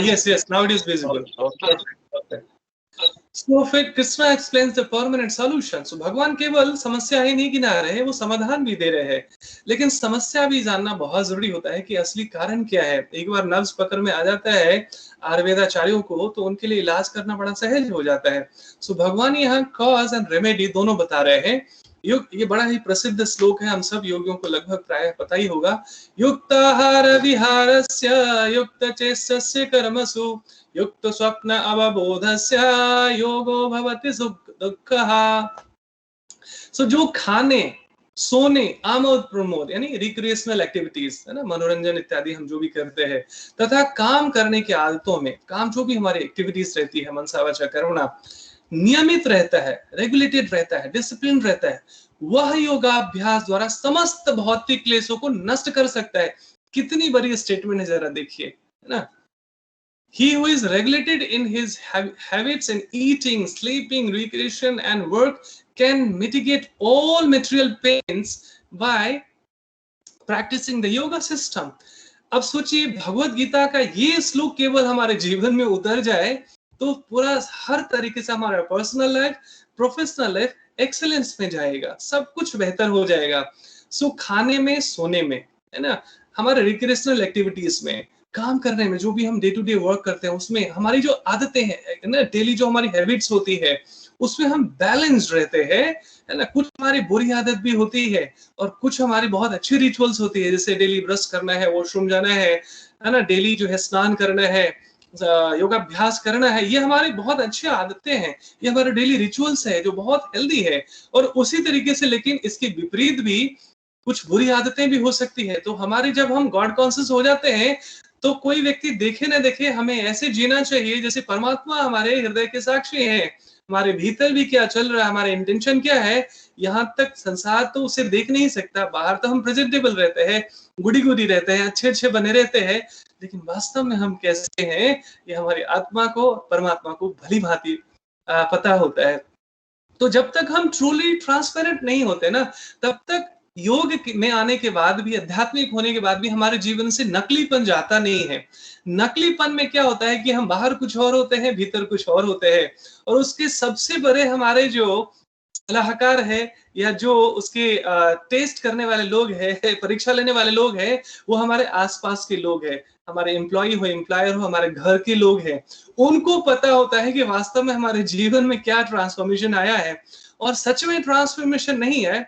Yes, now it is visible. Okay. So फिर Krishna explains the permanent solution. So भगवान केवल समस्या ही नहीं गिना रहे हैं, वो समाधान भी दे रहे हैं. लेकिन समस्या भी जानना बहुत जरूरी होता है कि असली कारण क्या है. एक बार नब्ज पकड़ में आ जाता है आयुर्वेदाचार्यों को, तो उनके लिए इलाज करना बड़ा सहज हो जाता है. सो भगवान यहाँ कॉज एंड रेमेडी दोनों बता रहे हैं. ये बड़ा ही प्रसिद्ध श्लोक है, हम सब योगियों को लगभग प्राय पता ही होगा. युक्ताहार विहारस्य युक्त चेष्टस्य कर्मसु युक्त स्वप्न अवबोधस्य योगो भवति दुःखः. सो जो खाने सोने आमोद प्रमोद यानी रिक्रिएशनल एक्टिविटीज है ना, मनोरंजन इत्यादि हम जो भी करते हैं, तथा काम करने की आदतों में, काम जो भी हमारी एक्टिविटीज रहती है मनसा वाचा कर्मणा, नियमित रहता है, रेगुलेटेड रहता है, डिसिप्लिन रहता है, वह योगाभ्यास द्वारा समस्त भौतिक क्लेशों को नष्ट कर सकता है. कितनी बड़ी स्टेटमेंट है, जरा देखिए, है ना. He who is regulated in his habits in eating, sleeping, recreation and work can mitigate all material pains by practicing the yoga system. अब सोचिए भगवत गीता का ये श्लोक केवल हमारे जीवन में उतर जाए तो पूरा हर तरीके से हमारा personal life, professional life excellence में जाएगा, सब कुछ बेहतर हो जाएगा. सो खाने में, सोने में, है ना, हमारे रिक्रिएशनल एक्टिविटीज में, काम करने में, जो भी हम डे टू डे वर्क करते हैं उसमें हमारी जो आदतें हैं ना, डेली जो हमारी हैबिट्स होती है उसमें हम बैलेंस्ड रहते हैं, है ना. कुछ हमारी बुरी आदत भी होती है और कुछ हमारी बहुत अच्छी रिचुअल्स होती है, जैसे डेली ब्रश करना है, वॉशरूम जाना है ना, डेली जो है स्नान करना है, योगाभ्यास करना है. ये हमारी बहुत अच्छी आदतें हैं, ये हमारे डेली रिचुअल्स है जो बहुत हेल्दी है. और उसी तरीके से लेकिन इसके विपरीत भी कुछ बुरी आदतें भी हो सकती है. तो हमारी जब हम गॉड कॉन्शियस हो जाते हैं तो कोई व्यक्ति देखे ना देखे हमें ऐसे जीना चाहिए जैसे परमात्मा हमारे हृदय के साक्षी हैं, हमारे भीतर भी क्या चल रहा है, हमारे इंटेंशन क्या है. यहाँ तक संसार तो उसे देख नहीं सकता, बाहर तो हम प्रेजेंटेबल रहते हैं, गुडी गुडी रहते हैं, अच्छे अच्छे बने रहते हैं, लेकिन वास्तव में हम कैसे हैं ये हमारी आत्मा को, परमात्मा को भली भांति पता होता है. तो जब तक हम ट्रूली ट्रांसपेरेंट नहीं होते ना, तब तक योग में आने के बाद भी, आध्यात्मिक होने के बाद भी हमारे जीवन से नकलीपन जाता नहीं है. नकलीपन में क्या होता है कि हम बाहर कुछ और होते हैं, भीतर कुछ और होते हैं. और उसके सबसे बड़े हमारे जो सलाहकार है या जो उसके टेस्ट करने वाले लोग हैं, परीक्षा लेने वाले लोग हैं, वो हमारे आसपास के लोग हैं, हमारे एम्प्लॉय हो, एम्प्लॉयर हो, हमारे घर के लोग हैं. उनको पता होता है कि वास्तव में हमारे जीवन में क्या ट्रांसफॉर्मेशन आया है. और सच में ट्रांसफॉर्मेशन नहीं है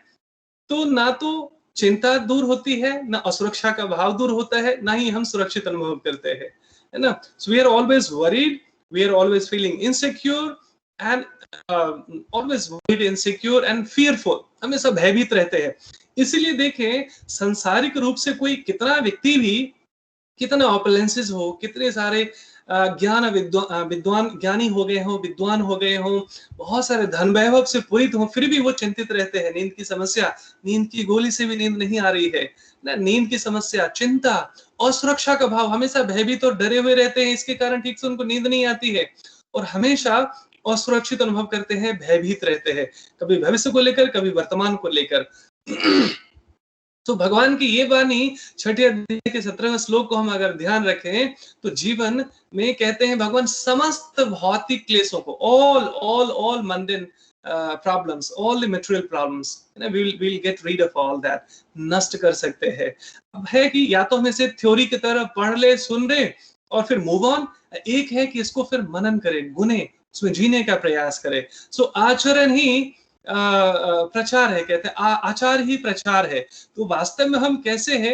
तो ना तो चिंता दूर होती है, ना असुरक्षा का भाव दूर होता है, ना ही हम सुरक्षित अनुभव करते हैं, है ना. So we are always worried, we are always feeling insecure and always worried, insecure and fearful, हमेशा भयभीत रहते हैं. इसीलिए देखें सांसारिक रूप से कोई कितना व्यक्ति भी, कितना ऑपुलेंसेस हो, कितने सारे विद्वान ज्ञानी हो गए हो, विद्वान हो गए हो, बहुत सारे धन वैभव से पूरित हो, फिर भी वो चिंतित रहते हैं. नींद की समस्या, नींद की गोली से भी नींद नहीं आ रही है ना, नींद की समस्या, चिंता और सुरक्षा का भाव, हमेशा भयभीत और डरे हुए रहते हैं. इसके कारण ठीक से उनको नींद नहीं आती है और हमेशा असुरक्षित अनुभव करते हैं, भयभीत रहते हैं, कभी भविष्य को लेकर, कभी वर्तमान को लेकर. तो भगवान की ये वाणी छठे अध्याय के 17वें श्लोक को हम अगर ध्यान रखें तो जीवन में कहते हैं भगवान समस्त भौतिक क्लेशों को, all mundane problems, all the material problems, we'll get rid of all that, नष्ट कर सकते हैं. अब है कि या तो हम इसे थ्योरी की तरह पढ़ ले, सुन ले और फिर मूव ऑन, एक है कि इसको फिर मनन करें, गुने, उसमें जीने का प्रयास करें. सो आचरण ही प्रचार है, कहते हैं आचार ही प्रचार है. तो वास्तव में हम कैसे हैं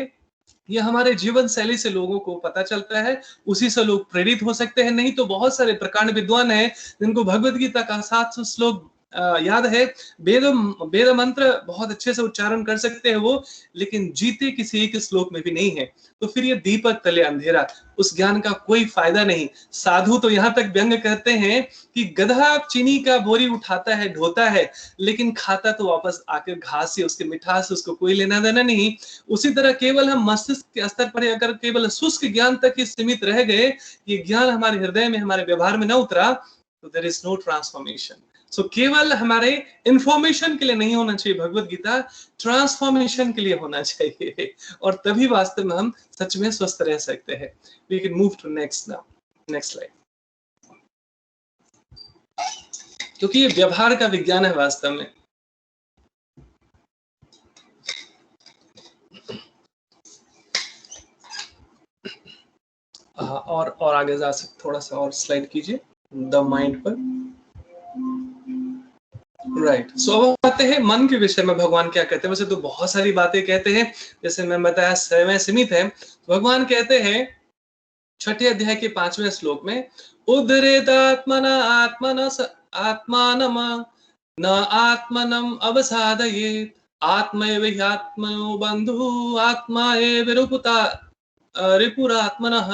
ये हमारे जीवन शैली से लोगों को पता चलता है, उसी से लोग प्रेरित हो सकते हैं. नहीं तो बहुत सारे प्रकांड विद्वान हैं जिनको भगवत गीता का 700 श्लोक याद है वेद मंत्र बहुत अच्छे से उच्चारण कर सकते हैं वो, लेकिन जीते किसी एक श्लोक में भी नहीं है, तो फिर ये दीपक तले अंधेरा, उस ज्ञान का कोई फायदा नहीं। साधु तो यहाँ तक व्यंग कहते हैं कि गधा चीनी का बोरी उठाता है, ढोता है, लेकिन खाता तो वापस आकर घास से, उसके मिठास से उसको कोई लेना देना नहीं। उसी तरह केवल हम मस्तिष्क के स्तर पर अगर केवल शुष्क ज्ञान तक ही सीमित रह गए, ये ज्ञान हमारे हृदय में, हमारे व्यवहार में न उतरा, तो देयर इज नो ट्रांसफॉर्मेशन। सो केवल हमारे इंफॉर्मेशन के लिए नहीं होना चाहिए भगवत गीता, ट्रांसफॉर्मेशन के लिए होना चाहिए, और तभी वास्तव में हम सच में स्वस्थ रह सकते हैं। We can move to next now, next slide. क्योंकि ये व्यवहार का विज्ञान है वास्तव में। और आगे जा सकते, थोड़ा सा और स्लाइड कीजिए द माइंड पर। राइट, सो अब आते हैं मन के विषय में भगवान क्या कहते हैं। वैसे तो बहुत सारी बातें कहते हैं, जैसे मैं बताया समय सीमित है। भगवान कहते हैं 6ठे अध्याय के 5वें श्लोक में, उद्धरेदात्मना आत्मानम न आत्मनम अवसादयेत् आत्मैव ह्यात्मनो बंधु आत्मा एव रिपुरात्मनः।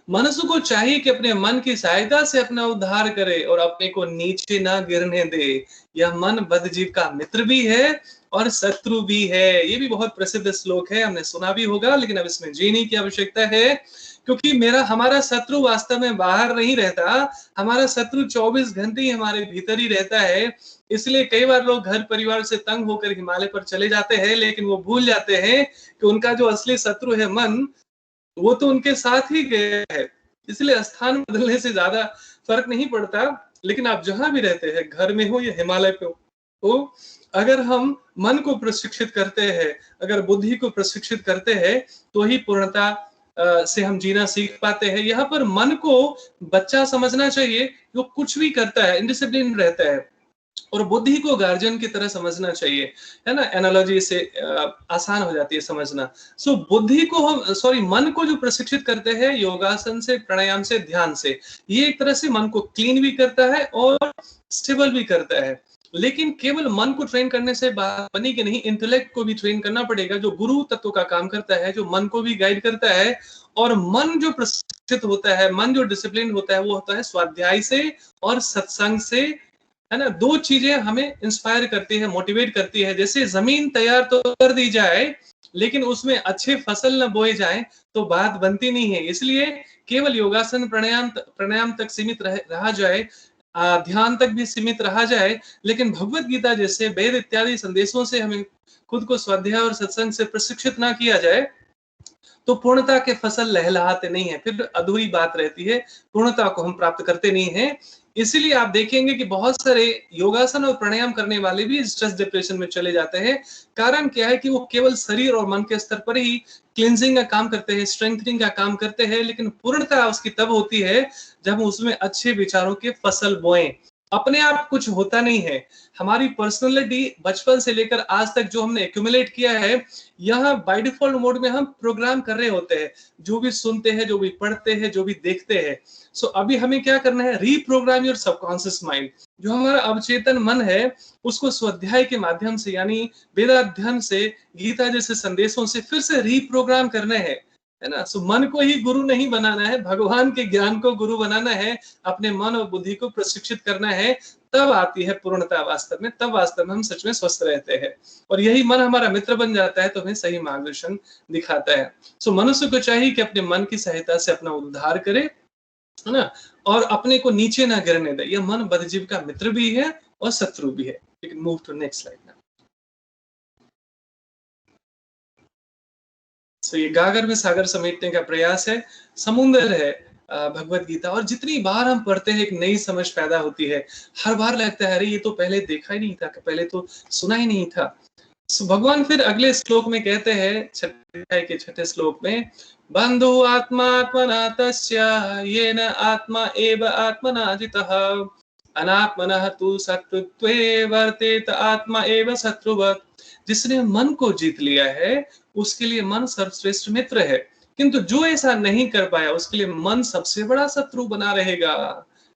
मनुष्य को चाहिए कि अपने मन की सहायता से अपना उद्धार करे और अपने को नीचे ना गिरने दे। यह मन बद्धजीव का मित्र भी है और शत्रु भी है। ये भी बहुत प्रसिद्ध श्लोक है, हमने सुना भी होगा, लेकिन अब इसमें जीने की आवश्यकता है, क्योंकि हमारा शत्रु वास्तव में बाहर नहीं रहता, हमारा शत्रु 24 घंटे ही हमारे भीतर ही रहता है। इसलिए कई बार लोग घर परिवार से तंग होकर हिमालय पर चले जाते हैं, लेकिन वो भूल जाते हैं कि उनका जो असली शत्रु है मन, वो तो उनके साथ ही गया है। इसलिए स्थान बदलने से ज्यादा फर्क नहीं पड़ता, लेकिन आप जहां भी रहते हैं, घर में हो या हिमालय पे हो, अगर हम मन को प्रशिक्षित करते हैं, अगर बुद्धि को प्रशिक्षित करते हैं, तो ही पूर्णता से हम जीना सीख पाते हैं। यहाँ पर मन को बच्चा समझना चाहिए, जो कुछ भी करता है इनडिसिप्लिन रहता है, और बुद्धि को गार्जियन की तरह समझना चाहिए, है ना। एनालॉजी से आसान हो जाती है समझना। सो बुद्धि को हम मन को जो प्रशिक्षित करते हैं योगासन से, प्राणायाम से, ध्यान से, ये एक तरह से मन को क्लीन भी करता है और स्टेबल भी करता है। लेकिन केवल मन को ट्रेन करने से बात बनेगी नहीं, इंटेलेक्ट को भी ट्रेन करना पड़ेगा, जो गुरु तत्व का काम करता है, जो मन को भी गाइड करता है। और मन जो प्रशिक्षित होता है, मन जो डिसिप्लिन होता है, वो होता है स्वाध्याय से और सत्संग से, है ना। दो चीजें हमें इंस्पायर करती है, मोटिवेट करती है। जैसे जमीन तैयार तो कर दी जाए, लेकिन उसमें अच्छे फसल न बोए जाए तो बात बनती नहीं है। इसलिए केवल योगासन प्राणायाम तक सीमित रहा जाए, ध्यान तक भी सीमित रहा जाए, लेकिन भगवत गीता जैसे वेद इत्यादि संदेशों से हमें खुद को स्वाध्याय और सत्संग से प्रशिक्षित ना किया जाए, तो पूर्णता के फसल लहलहाते नहीं है, फिर अधूरी बात रहती है, पूर्णता को हम प्राप्त करते नहीं हैं। इसीलिए आप देखेंगे कि बहुत सारे योगासन और प्राणायाम करने वाले भी स्ट्रेस डिप्रेशन में चले जाते हैं। कारण क्या है कि वो केवल शरीर और मन के स्तर पर ही क्लींजिंग का काम करते हैं, स्ट्रेंथनिंग का काम करते हैं, लेकिन पूर्णता उसकी तब होती है जब उसमें अच्छे विचारों के फसल बोएं। अपने आप कुछ होता नहीं है। हमारी पर्सनैलिटी बचपन से लेकर आज तक जो हमने एक्यूमुलेट किया है, यहाँ बाय डिफॉल्ट मोड में हम प्रोग्राम कर रहे होते हैं, जो भी सुनते हैं, जो भी पढ़ते हैं, जो भी देखते हैं। सो अभी हमें क्या करना है, रीप्रोग्राम योर सबकॉन्शियस माइंड। जो हमारा अवचेतन मन है, उसको स्वाध्याय के माध्यम से, यानी वेदाध्ययन से, गीता जैसे संदेशों से फिर से रीप्रोग्राम करना है ना। सो मन को ही गुरु नहीं बनाना है, भगवान के ज्ञान को गुरु बनाना है, अपने मन और बुद्धि को प्रशिक्षित करना है। तब आती है पूर्णता वास्तव में, तब वास्तव में हम सच में स्वस्थ रहते हैं। और यही मन हमारा मित्र बन जाता है, तो हमें सही मार्गदर्शन दिखाता है। सो मनुष्य को चाहिए कि अपने मन की सहायता से अपना उद्धार करे, है ना, और अपने को नीचे ना गिरने दे। यह मन बद्धजीव का मित्र भी है और शत्रु भी है। Move to next slide. So ये गागर में सागर समेटने का प्रयास है, समुद्र है भगवत गीता। और जितनी बार हम पढ़ते हैं, एक नई समझ पैदा होती है। हर बार लगता है अरे ये तो पहले देखा ही नहीं था, पहले तो सुना ही नहीं था। सो भगवान फिर अगले श्लोक में कहते हैं, 6ठे श्लोक में, बंधु आत्मात्मना तस्य येन आत्मा एव आत्मना जितः अनात्मनः तु शत्रुत्वे वर्तेत आत्मा एव शत्रुवत्। जिसने मन को जीत लिया है, उसके लिए मन सर्वश्रेष्ठ मित्र है, किंतु जो ऐसा नहीं कर पाया, उसके लिए मन सबसे बड़ा शत्रु बना रहेगा।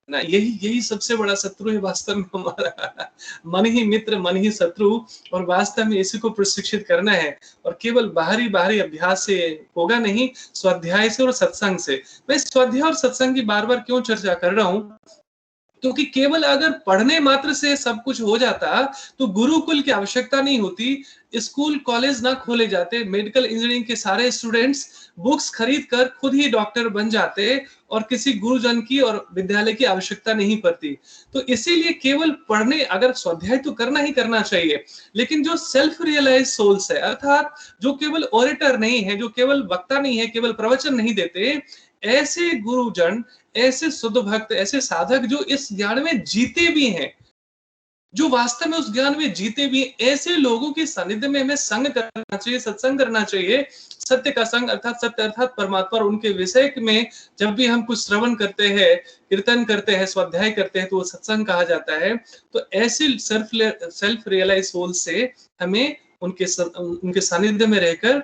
ना, यही सबसे बड़ा शत्रु है वास्तव में हमारा। मन ही मित्र, मन ही शत्रु, और वास्तव में इसी को प्रशिक्षित करना है। और केवल बाहरी अभ्यास से होगा नहीं, स्वाध्याय से और सत्संग से। मैं स्वाध्याय और सत्संग की बार बार क्यों चर्चा कर रहा हूँ, क्योंकि केवल अगर पढ़ने मात्र से सब कुछ हो जाता तो गुरुकुल की आवश्यकता नहीं होती, स्कूल कॉलेज ना खोले जाते, मेडिकल इंजीनियरिंग के सारे स्टूडेंट्स बुक्स खरीद कर खुद ही डॉक्टर बन जाते और किसी गुरुजन की और विद्यालय की आवश्यकता नहीं पड़ती। तो इसीलिए केवल पढ़ने, अगर स्वाध्याय तो करना ही करना चाहिए, लेकिन जो सेल्फ रियलाइज सोल्स है, अर्थात जो केवल ओरेटर नहीं है, जो केवल वक्ता नहीं है, केवल प्रवचन नहीं देते, ऐसे गुरुजन, ऐसे शुद्ध भक्त, ऐसे साधक जो इस ज्ञान में जीते भी हैं, जो वास्तव में उस ज्ञान में जीते भी, ऐसे लोगों के सानिध्य में हमें संग करना चाहिए, सत्संग करना चाहिए। सत्य का संग अर्थात सत्य अर्थात परमात्मा, और उनके विषय में जब भी हम कुछ श्रवण करते हैं, कीर्तन करते हैं, स्वाध्याय करते हैं, तो वो सत्संग कहा जाता है। तो ऐसे सेल्फ रियलाइज सोल से हमें उनके सानिध्य में रहकर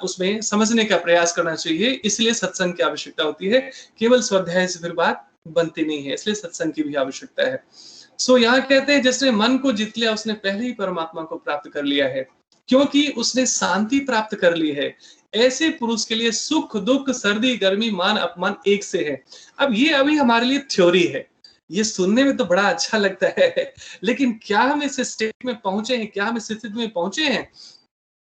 उसमें समझने का प्रयास करना चाहिए। इसलिए सत्संग की आवश्यकता होती है, केवल स्वाध्याय से फिर बात बनती नहीं है, इसलिए सत्संग की भी आवश्यकता है। सो यहाँ कहते हैं जिसने मन को जीत लिया उसने पहले ही परमात्मा को प्राप्त कर लिया है, क्योंकि उसने शांति प्राप्त कर ली है। ऐसे पुरुष के लिए सुख दुख, सर्दी गर्मी, मान अपमान एक से है। अब ये अभी हमारे लिए थ्योरी है, ये सुनने में तो बड़ा अच्छा लगता है, लेकिन क्या हम इस स्टेट में पहुंचे हैं, क्या हम इस स्थिति में पहुंचे हैं?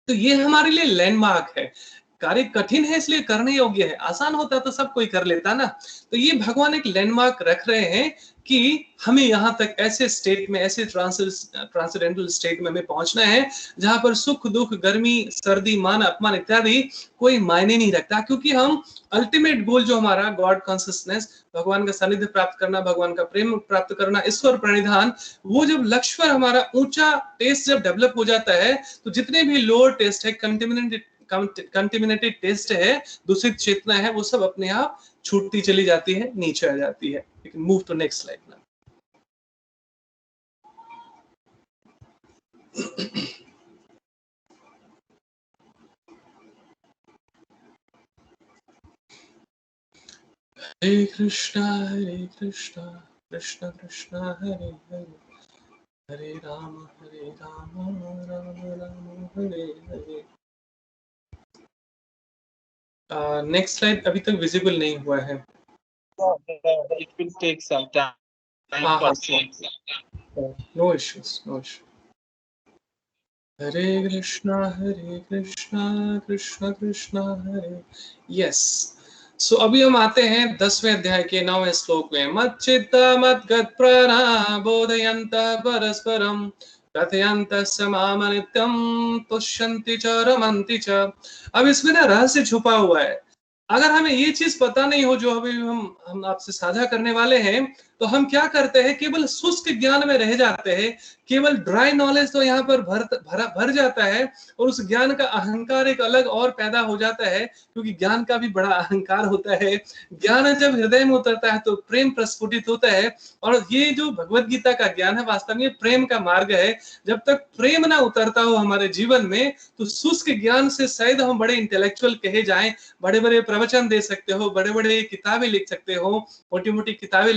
तो ये हमारे लिए लैंडमार्क है। कार्य कठिन है इसलिए करने योग्य है, आसान होता तो सब कोई कर लेता ना। तो ये भगवान एक लैंडमार्क रख रहे हैं कि हमें यहाँ तक ऐसे स्टेट में, ऐसे ट्रांसेंडेंटल स्टेट में हमें पहुंचना है जहां पर सुख दुख, गर्मी सर्दी, मान अपमान इत्यादि कोई मायने नहीं रखता, क्योंकि हम अल्टीमेट गोल जो हमारा गॉड कॉन्शियसनेस, भगवान का सानिध्य प्राप्त करना, भगवान का प्रेम प्राप्त करना, ईश्वर प्रणिधान, वो जब लक्ष्य पर हमारा ऊंचा टेस्ट जब डेवलप हो जाता है, तो जितने भी लोअर टेस्ट है, कंटेमिनेटेड टेस्ट है, दूषित चेतना है, वो सब अपने आप छूटती चली जाती है, नीचे आ जाती है। मूव टू नेक्स्ट स्लाइड ना। हरे कृष्णा कृष्ण कृष्ण हरे हरे, हरे राम राम राम हरे हरे। नेक्स्ट स्लाइड अभी तक विजिबल नहीं हुआ है। It will take some time for seeing. No issues, no issues. Hare Krishna Krishna Krishna Hare. Yes, सो अभी हम आते हैं 10वें अध्याय के 9वें श्लोक में। मच्चित्ता मद्गत प्राणा बोधयन्तः परस्परं कथयन्तस्य माम नित्यं तुष्यन्ति च रमन्ति च। अब इसमें ना रहस्य छुपा हुआ है। अगर हमें ये चीज पता नहीं हो जो अभी हम आपसे साझा करने वाले हैं, तो हम क्या करते हैं, केवल शुष्क ज्ञान में रह जाते हैं, केवल ड्राई नॉलेज तो यहाँ पर भर जाता है, और उस ज्ञान का अहंकार एक अलग और पैदा हो जाता है, क्योंकि ज्ञान का भी बड़ा अहंकार होता है। ज्ञान जब हृदय में उतरता है तो प्रेम प्रस्फुटित होता है, और ये जो भगवत गीता का ज्ञान है वास्तव में प्रेम का मार्ग है। जब तक प्रेम ना उतरता हो हमारे जीवन में, तो शुष्क ज्ञान से शायद हम बड़े इंटेलेक्चुअल कहे जाएं, बड़े बड़े प्रवचन दे सकते हो, बड़े बड़े किताबें लिख सकते हो, मोटी मोटी किताबें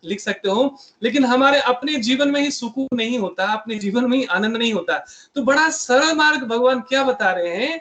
लिख सकते हो, लेकिन हमारे अपने जीवन में ही सुकून नहीं होता, अपने जीवन में ही आनंद नहीं होता। तो बड़ा सरल मार्ग भगवान क्या बता रहे हैं,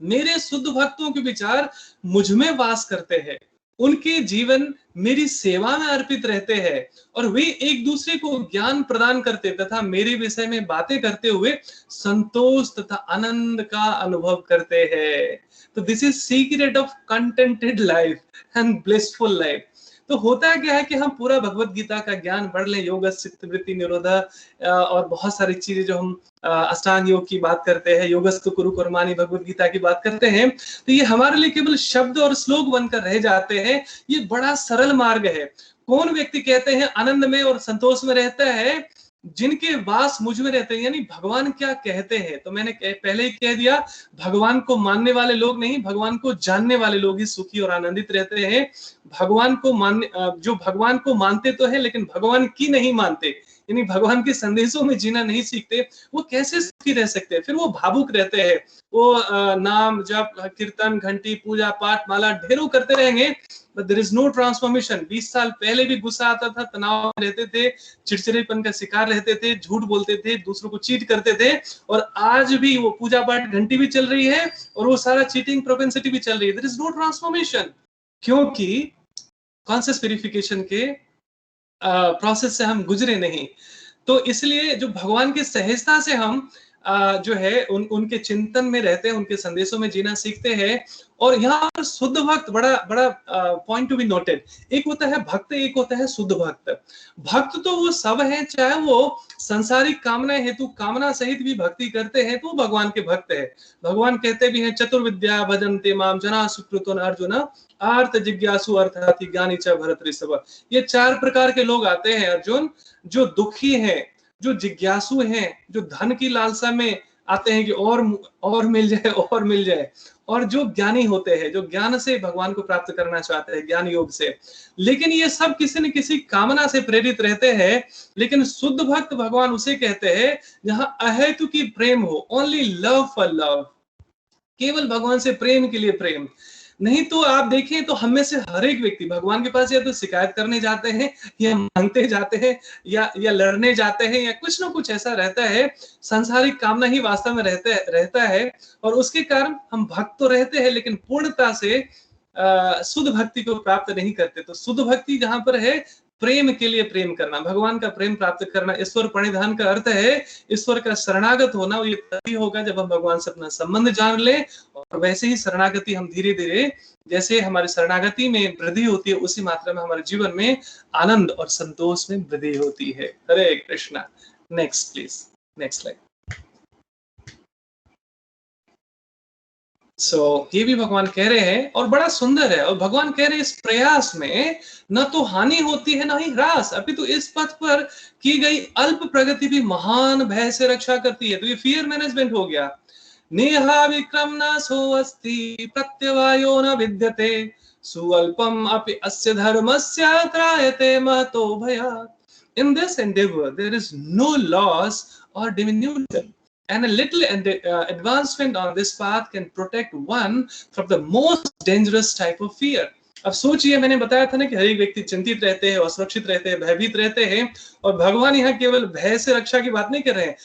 मेरे शुद्ध भक्तों के विचार मुझ में वास करते हैं, उनके जीवन मेरी सेवा में अर्पित रहते हैं, और वे एक दूसरे को ज्ञान प्रदान करते तथा मेरे विषय में बातें करते हुए संतोष तथा आनंद का अनुभव करते हैं। तो this is secret of contented life and blissful life. तो होता क्या है कि हम पूरा भगवत गीता का ज्ञान पढ़ लें, योग चित्त वृत्ति निरोधा और बहुत सारी चीजें जो हम अष्टांग योग की बात करते हैं, योगस्तु कुरु कर्माणि भगवत गीता की बात करते हैं, तो ये हमारे लिए केवल शब्द और श्लोक बनकर रह जाते हैं। ये बड़ा सरल मार्ग है। कौन व्यक्ति कहते हैं आनंद में और संतोष में रहता है, जिनके वास मुझ में रहते हैं, यानी भगवान क्या कहते हैं। तो मैंने पहले ही कह दिया, भगवान को मानने वाले लोग नहीं, भगवान को जानने वाले लोग ही सुखी और आनंदित रहते हैं। भगवान को मानने, जो भगवान को मानते तो है लेकिन भगवान की नहीं मानते, यानी भगवान के संदेशों में जीना नहीं सीखते, वो कैसे सुखी रह सकते हैं? फिर वो भावुक रहते हैं, वो नाम जप कीर्तन घंटी पूजा पाठ माला ढेरों करते रहेंगे, but there is no transformation. 20 साल पहले भी गुस्सा आता था, तनाव में रहते थे, चिड़चिड़ेपन का शिकार रहते थे, झूठ बोलते थे, दूसरों को चीट करते थे, और आज भी वो पूजा पाठ घंटी भी चल रही है और वो सारा चीटिंग प्रोपेंसिटी भी चल रही है। देयर इज नो ट्रांसफॉर्मेशन, क्योंकि कॉन्शियस प्यूरिफिकेशन के प्रोसेस से हम गुजरे नहीं। तो इसलिए जो भगवान की सहजता से हम जो है उनके चिंतन में रहते हैं, उनके संदेशों में जीना सीखते हैं। और यहाँ पर शुद्ध भक्त बड़ा पॉइंट टू बी नोटेड। एक होता है भक्त, एक होता है शुद्ध भक्त। भक्त तो वो सब है, चाहे वो संसारिक कामना हेतु कामना सहित भी भक्ति करते हैं तो वो भगवान के भक्त है। भगवान कहते भी हैं चतुर्विद्या भजन्ते माम जना सुकृतो अर्जुन आर्त जिज्ञासु अर्थार्थी ज्ञानी च भरत ऋषभ। ये 4 प्रकार के लोग आते हैं अर्जुन, जो दुखी हैं, जो जिज्ञासु हैं, जो धन की लालसा में आते हैं कि और मिल जाए और मिल जाए, और जो ज्ञानी होते हैं, जो ज्ञान से भगवान को प्राप्त करना चाहते हैं, ज्ञान योग से। लेकिन ये सब किसी न किसी कामना से प्रेरित रहते हैं। लेकिन शुद्ध भक्त भगवान उसे कहते हैं जहां अहेतु की प्रेम हो, ओनली लव फॉर लव, केवल भगवान से प्रेम के लिए प्रेम। नहीं तो आप देखें तो हम में से हर एक व्यक्ति भगवान के पास या तो शिकायत करने जाते हैं, या मांगते जाते हैं, या लड़ने जाते हैं, या कुछ ना कुछ ऐसा रहता है। सांसारिक कामना ही वास्तव में रहता है, और उसके कारण हम भक्त तो रहते हैं लेकिन पूर्णता से शुद्ध भक्ति को प्राप्त नहीं करते। तो शुद्ध भक्ति जहां पर है, प्रेम के लिए प्रेम करना, भगवान का प्रेम प्राप्त करना। ईश्वर प्रणिधान का अर्थ है ईश्वर का शरणागत होना। ये तभी होगा जब हम भगवान से अपना संबंध जान ले, और वैसे ही शरणागति हम धीरे धीरे, जैसे हमारी शरणागति में वृद्धि होती है, उसी मात्रा में हमारे जीवन में आनंद और संतोष में वृद्धि होती है। Hare Krishna. Next please, next slide. ये भी भगवान कह रहे हैं और बड़ा सुंदर है। और भगवान कह रहे हैं इस प्रयास में न तो हानि होती है न ही ह्रास, अभी तो इस पथ पर की गई अल्प प्रगति भी महान भय से रक्षा करती है। तो ये फियर मैनेजमेंट हो गया। नेहा विक्रम न सो अस्ति प्रत्यवायो न विद्यते सुअल्पम अपि अस्य धर्मस्य त्रायते महतो भयात्। In this endeavor there is no loss or diminution, and a little advancement on this path can protect one from the most dangerous type of fear. अब सोचिए, मैंने बताया था ना कि हर एक व्यक्ति चिंतित रहते हैं, असुरक्षित रहते हैं, भयभीत रहते हैं, और भगवान यहाँ केवल भय से रक्षा की बात नहीं कर रहे हैं,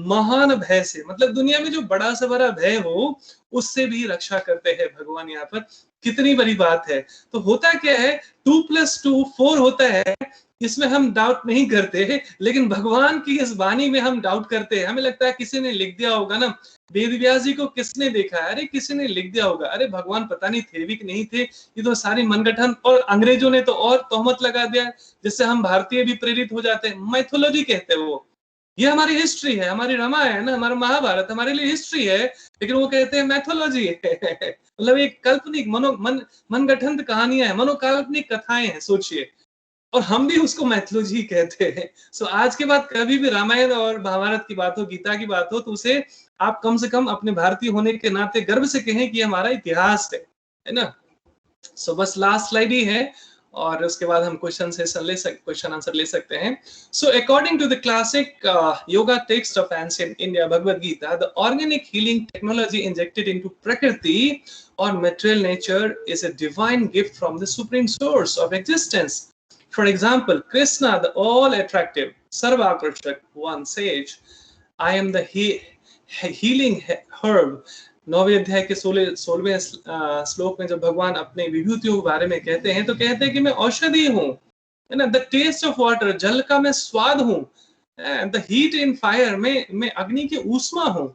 महान भय से, मतलब दुनिया में जो बड़ा से बड़ा भय हो उससे भी रक्षा करते हैं भगवान यहाँ पर। कितनी बड़ी बात है। तो होता क्या है, 2+2 4 होता है, इसमें हम डाउट नहीं करते, लेकिन भगवान की इस वाणी में हम डाउट करते हैं। हमें लगता है किसी ने लिख दिया होगा ना, वेद व्यास जी को किसने देखा है, अरे किसी ने लिख दिया होगा, अरे भगवान पता नहीं थे भी कि नहीं थे, ये तो सारी मनगठन। और अंग्रेजों ने तो और तोहमत लगा दिया, जिससे हम भारतीय भी प्रेरित हो जाते हैं। मैथोलॉजी कहते हैं वो, ये हमारी हिस्ट्री है, हमारी रामायण, हमारा महाभारत हमारे लिए हिस्ट्री है, लेकिन वो कहते हैं मैथोलॉजी है। मतलब एक काल्पनिक मनगठन कहानियां है, मनोकाल्पनिक कथाएं हैं, सोचिए, और हम भी उसको मैथोलॉजी कहते हैं। आज के बाद कभी भी रामायण और महाभारत की बात हो, गीता की बात हो, तो उसे आप कम से कम अपने भारतीय होने के नाते गर्व से कहें कि हमारा इतिहास है ना। बस लास्ट स्लाइड ही है, और उसके बाद हम क्वेश्चन आंसर ले सकते हैं। So according to the classic yoga text of ancient India, Bhagavad Gita, the organic healing technology injected into Prakriti or material nature is a divine gift from the supreme source of existence. For example, Krishna, the all-attractive, Sarva-Akrashak one sage, I am the healing herb. 9वें अध्याय के 16वें श्लोक में जब भगवान अपने विभूतियों के बारे में कहते हैं, तो कहते हैं कि मैं औषधि हूँ, है ना। द टेस्ट ऑफ वाटर, जल का मैं स्वाद हूँ। द हीट इन फायर, मैं अग्नि की ऊष्मा हूँ।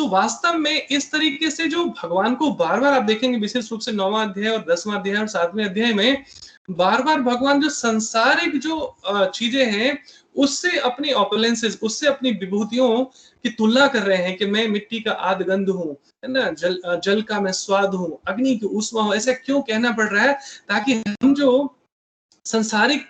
वास्तव में इस तरीके से जो भगवान को बार बार आप देखेंगे, विशेष रूप से 9वां अध्याय और 10वां अध्याय और 7वें अध्याय में बार बार भगवान जो संसारिक जो चीजें हैं उससे अपनी ऑपुलेंसेस, उससे अपनी विभूतियों की तुलना कर रहे हैं कि मैं मिट्टी का आदगंध हूँ, है ना, जल का मैं स्वाद हूँ, अग्नि की ऊष्मा हूँ। ऐसा क्यों कहना पड़ रहा है? ताकि हम जो संसारिक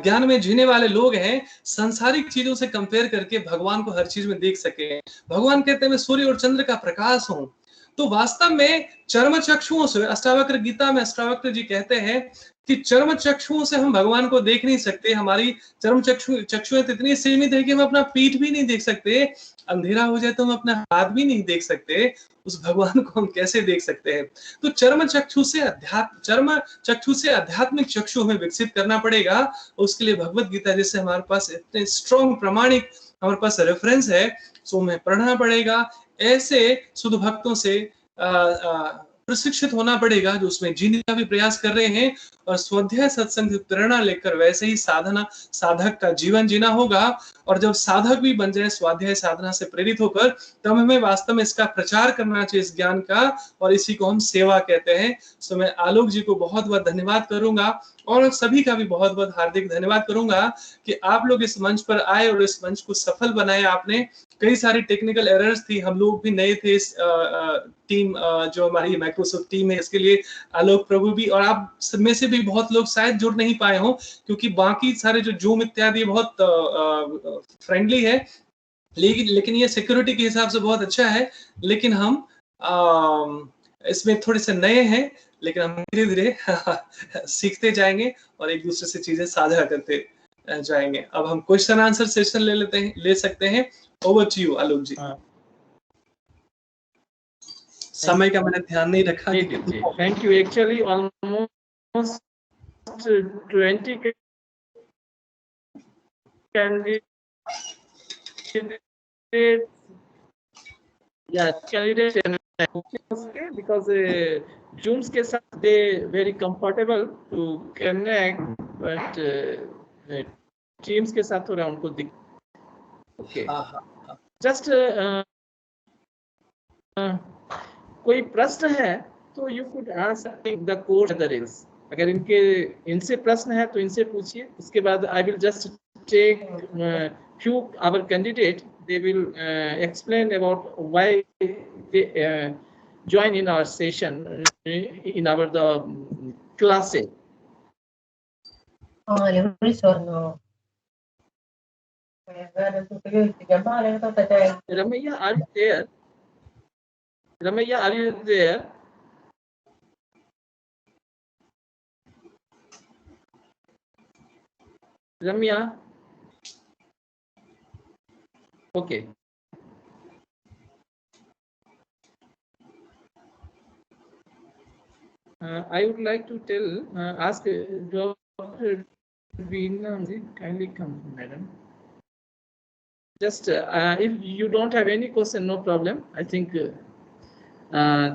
ज्ञान में जीने वाले लोग हैं, संसारिक चीजों से कंपेयर करके भगवान को हर चीज में देख सके। भगवान कहते हैं मैं सूर्य और चंद्र का प्रकाश हूँ। तो वास्तव में चर्म चक्षुओं से, अष्टावक्र गीता में अष्टावक्र जी कहते हैं कि चर्म चक्षुओं से हम भगवान को देख नहीं सकते, हमारी चर्म चक्षुएं तो इतनी सीमित है कि हम अपना पीठ भी नहीं देख सकते, अंधेरा हो जाए तो हम अपना हाथ भी नहीं देख सकते, उस भगवान को हम कैसे देख सकते हैं। तो चर्म चक्षु से आध्यात्मिक चक्षु हमें विकसित करना पड़ेगा। उसके लिए भगवत गीता जैसे हमारे पास इतने स्ट्रॉन्ग प्रामाणिक हमारे पास रेफरेंस है, सो हमें पढ़ना पड़ेगा, ऐसे शुद्ध भक्तों से प्रशिक्षित होना पड़ेगा जो उसमें जीने का भी प्रयास कर रहे हैं, और स्वाध्याय सत्संग से प्रेरणा लेकर वैसे ही साधक का जीवन जीना होगा। और जब साधक भी बन जाए स्वाध्याय साधना से प्रेरित होकर, तब हमें वास्तव में इसका प्रचार करना चाहिए, इस ज्ञान का, और इसी को हम सेवा कहते हैं। सो मैं आलोक जी को बहुत बहुत धन्यवाद करूंगा, और सभी का भी बहुत बहुत हार्दिक धन्यवाद करूंगा कि आप लोग इस मंच पर आए और इस मंच को सफल बनाया आपने। कई सारी टेक्निकल एरर्स थी, हम लोग भी नए थे इस टीम, जो हमारी माइक्रोसॉफ्ट टीम है, इसके लिए आलोक प्रभु भी, और आप सब में से भी बहुत लोग शायद जुड़ नहीं पाए हों, क्योंकि बाकी सारे जो जूम इत्यादि बहुत फ्रेंडली है, लेकिन ये सिक्योरिटी के हिसाब से बहुत अच्छा है। लेकिन हम इसमें थोड़े से नए हैं, लेकिन हम धीरे धीरे सीखते जाएंगे और एक दूसरे से चीजें साझा करते जाएंगे। अब हम क्वेश्चन आंसर सेशन ले सकते हैं। ओवर टू यू आलोक जी। समय का मैंने ध्यान नहीं रखा। Thank you. Actually almost 20 candidates because Zooms के साथ they very comfortable to connect, but Teams के साथ थोड़ा उनको okay. Just कोई प्रश्न है तो you could ask the course the rails. अगर इनसे प्रश्न है तो इनसे पूछिए। उसके बाद I will just take few our candidate. They will explain about why they join in our session, in our the classes. Ramaiya, are you there? Ramaiya, are you there? Ramya? Okay. I would like to ask Dr. Veena, kindly come, madam. Just if you don't have any question, no problem. I think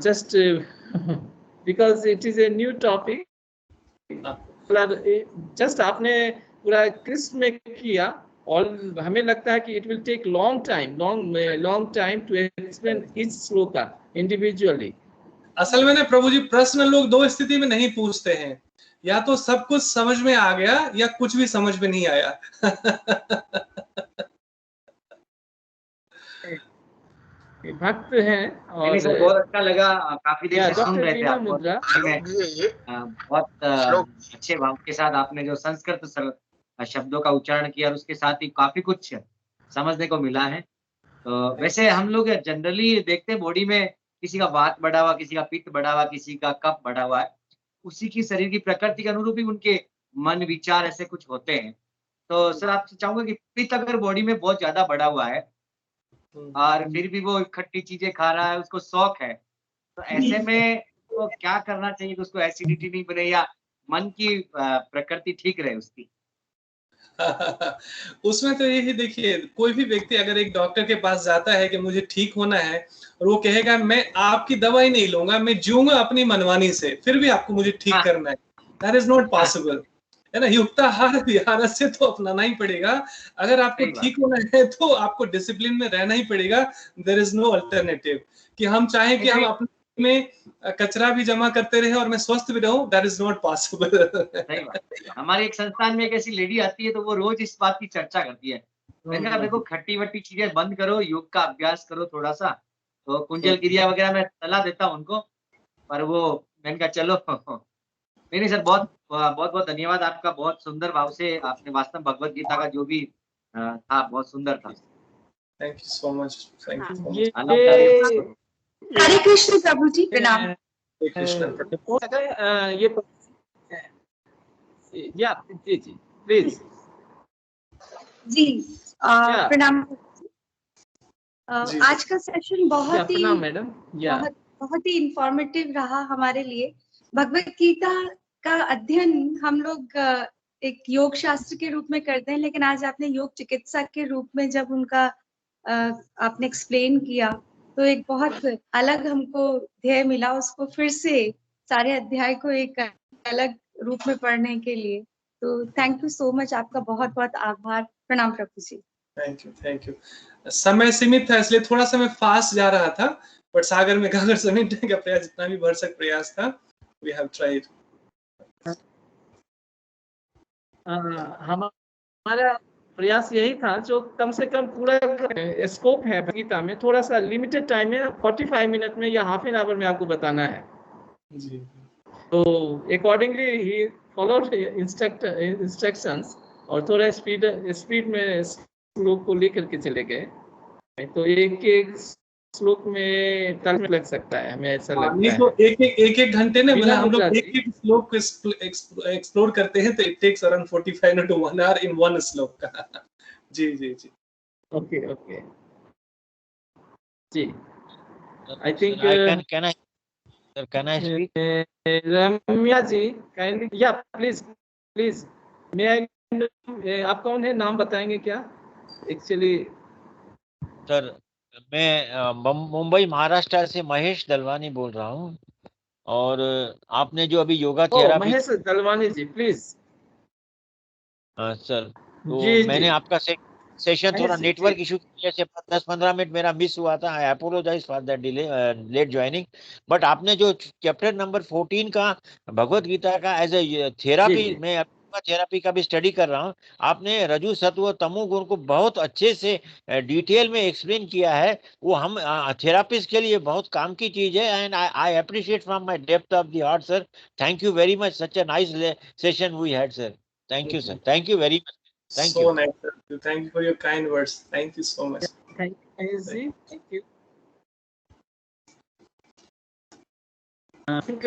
just because it is a new topic, just आपने पूरा crisp में किया, और हमें लगता है कि it will take long time to explain each shloka individually. असल में ना प्रभु जी, प्रश्न लोग दो स्थिति में नहीं पूछते हैं, या तो सब कुछ समझ में आ गया या कुछ भी समझ में नहीं आया। भक्त हैं और बहुत अच्छा लगा, काफी देर से सुन रहे थे आप, बहुत अच्छे भाव के साथ आपने जो संस्कृत शब्दों का उच्चारण किया और उसके साथ ही काफी कुछ समझने को मिला है। तो वैसे हम लोग जनरली देखते हैं बॉडी में किसी का वात बढ़ा हुआ, किसी का पित्त बढ़ा हुआ, किसी का कफ बढ़ा हुआ है, उसी की शरीर की प्रकृति के अनुरूप ही उनके मन विचार ऐसे कुछ होते हैं। तो सर आपसे चाहूंगा कि पित्त अगर बॉडी में बहुत ज्यादा बढ़ा हुआ है और फिर भी वो खट्टी चीजें खा रहा है, उसको शौक है, तो ऐसे में तो क्या करना चाहिए कि उसको एसिडिटी नहीं बने या मन की प्रकृति ठीक रहे उसकी? उसमें तो यही देखिए, कोई भी व्यक्ति अगर एक डॉक्टर के पास जाता है कि मुझे ठीक होना है, और वो कहेगा मैं आपकी दवाई नहीं लूंगा, मैं जीऊंगा अपनी मनमानी से, फिर भी आपको मुझे ठीक करना है, दैट इज नॉट पॉसिबल, है ना। युक्ताहार विहार से तो अपनाना ही पड़ेगा। अगर आपको ठीक होना है तो आपको डिसिप्लिन में रहना ही पड़ेगा। देयर इज नो अल्टरनेटिव कि हम चाहें कि हम अपने में कचरा भी जमा करते रहे और मैं स्वस्थ भी रहूं, दैट इज नॉट पॉसिबल। हमारे एक संस्थान में एक ऐसी लेडी आती है तो वो रोज इस बात की चर्चा करती है, मैंने कहा देखो खट्टी वट्टी चीजें बंद करो, योग का अभ्यास करो थोड़ा सा, तो कुंजल क्रिया वगैरह मैं सलाह देता हूँ उनको, पर वो मैंने कहा चलो नहीं सर, बहुत बहुत धन्यवाद आपका, बहुत सुंदर भाव से आपने वास्तव भगवत गीता का जो भी था बहुत सुंदर था। Thank you so much. Thank you. Hare Krishna प्रभु जी, प्रणाम। हरे कृष्ण। हो सका ये या जी जी प्लीज जी प्रणाम। जी। आज का सेशन बहुत ही प्रणाम मैडम। या बहुत ही इंफॉर्मेटिव रहा हमारे लिए। भगवत गीता का अध्ययन हम लोग एक योग शास्त्र के रूप में करते हैं, लेकिन आज आपने योग चिकित्सक के रूप में जब उनका आपने एक्सप्लेन किया तो एक बहुत अलग हमको ध्येय मिला, उसको फिर से सारे अध्याय को एक अलग रूप में पढ़ने के लिए। तो थैंक यू सो मच, आपका बहुत बहुत आभार। प्रणाम प्रभु जी। Thank you. समय सीमित था इसलिए थोड़ा सा मैं फास्ट जा रहा था, बट सागर में गागर समेटने का प्रयास जितना भी भरसक प्रयास था, वी हैव ट्राइड। हमारा प्रयास यही था जो कम से कम पूरा स्कोप है गीता में, थोड़ा सा लिमिटेड टाइम में 45 मिनट में या हाफ एन आवर में आपको बताना है जी। तो अकॉर्डिंगली ही फॉलोड इंस्ट्रक्शंस और थोड़ा स्पीड में श्लोक को लेकर के चले गए, तो एक श्लोक में 40 मिनट लग सकता है, हमें ऐसा लगता है। तो एक घंटे ने मतलब हम लोग एक श्लोक को एक्सप्लोर करते हैं तो it takes around 45 minute to 1 hour in one shloka. जी जी जी। ओके ओके जी। I think can I speak? Ramya ji kindly, या प्लीज मैं आप कौन है, नाम बताएंगे क्या? एक्चुअली सर मैं मुंबई महाराष्ट्र से महेश दलवानी बोल रहा हूँ, और आपने जो अभी yoga therapy. Mahesh Dalwani ji please. Sir तो जी, मैंने जी। आपका सेशन थोड़ा नेटवर्क इशू की वजह से 10-15 मिनट मेरा मिस हुआ था। I apologise for that delay, late joining. But आपने जो चैप्टर नंबर 14 का भगवत गीता का एज ए थेरापी, मैं थेरापी का भी स्टडी कर रहा हूँ, आपने रजू सत्व तमो गुण को बहुत अच्छे से डिटेल में एक्सप्लेन किया है। वो हम थेरापिस्ट के लिए बहुत काम की चीज है, and I appreciate from my depth of the heart sir. Thank you very much, such a nice session we had sir. Thank you, sir. Thank you very much. Thank you. So nice. Thank you for your kind words. Thank you so much. Thank you. I think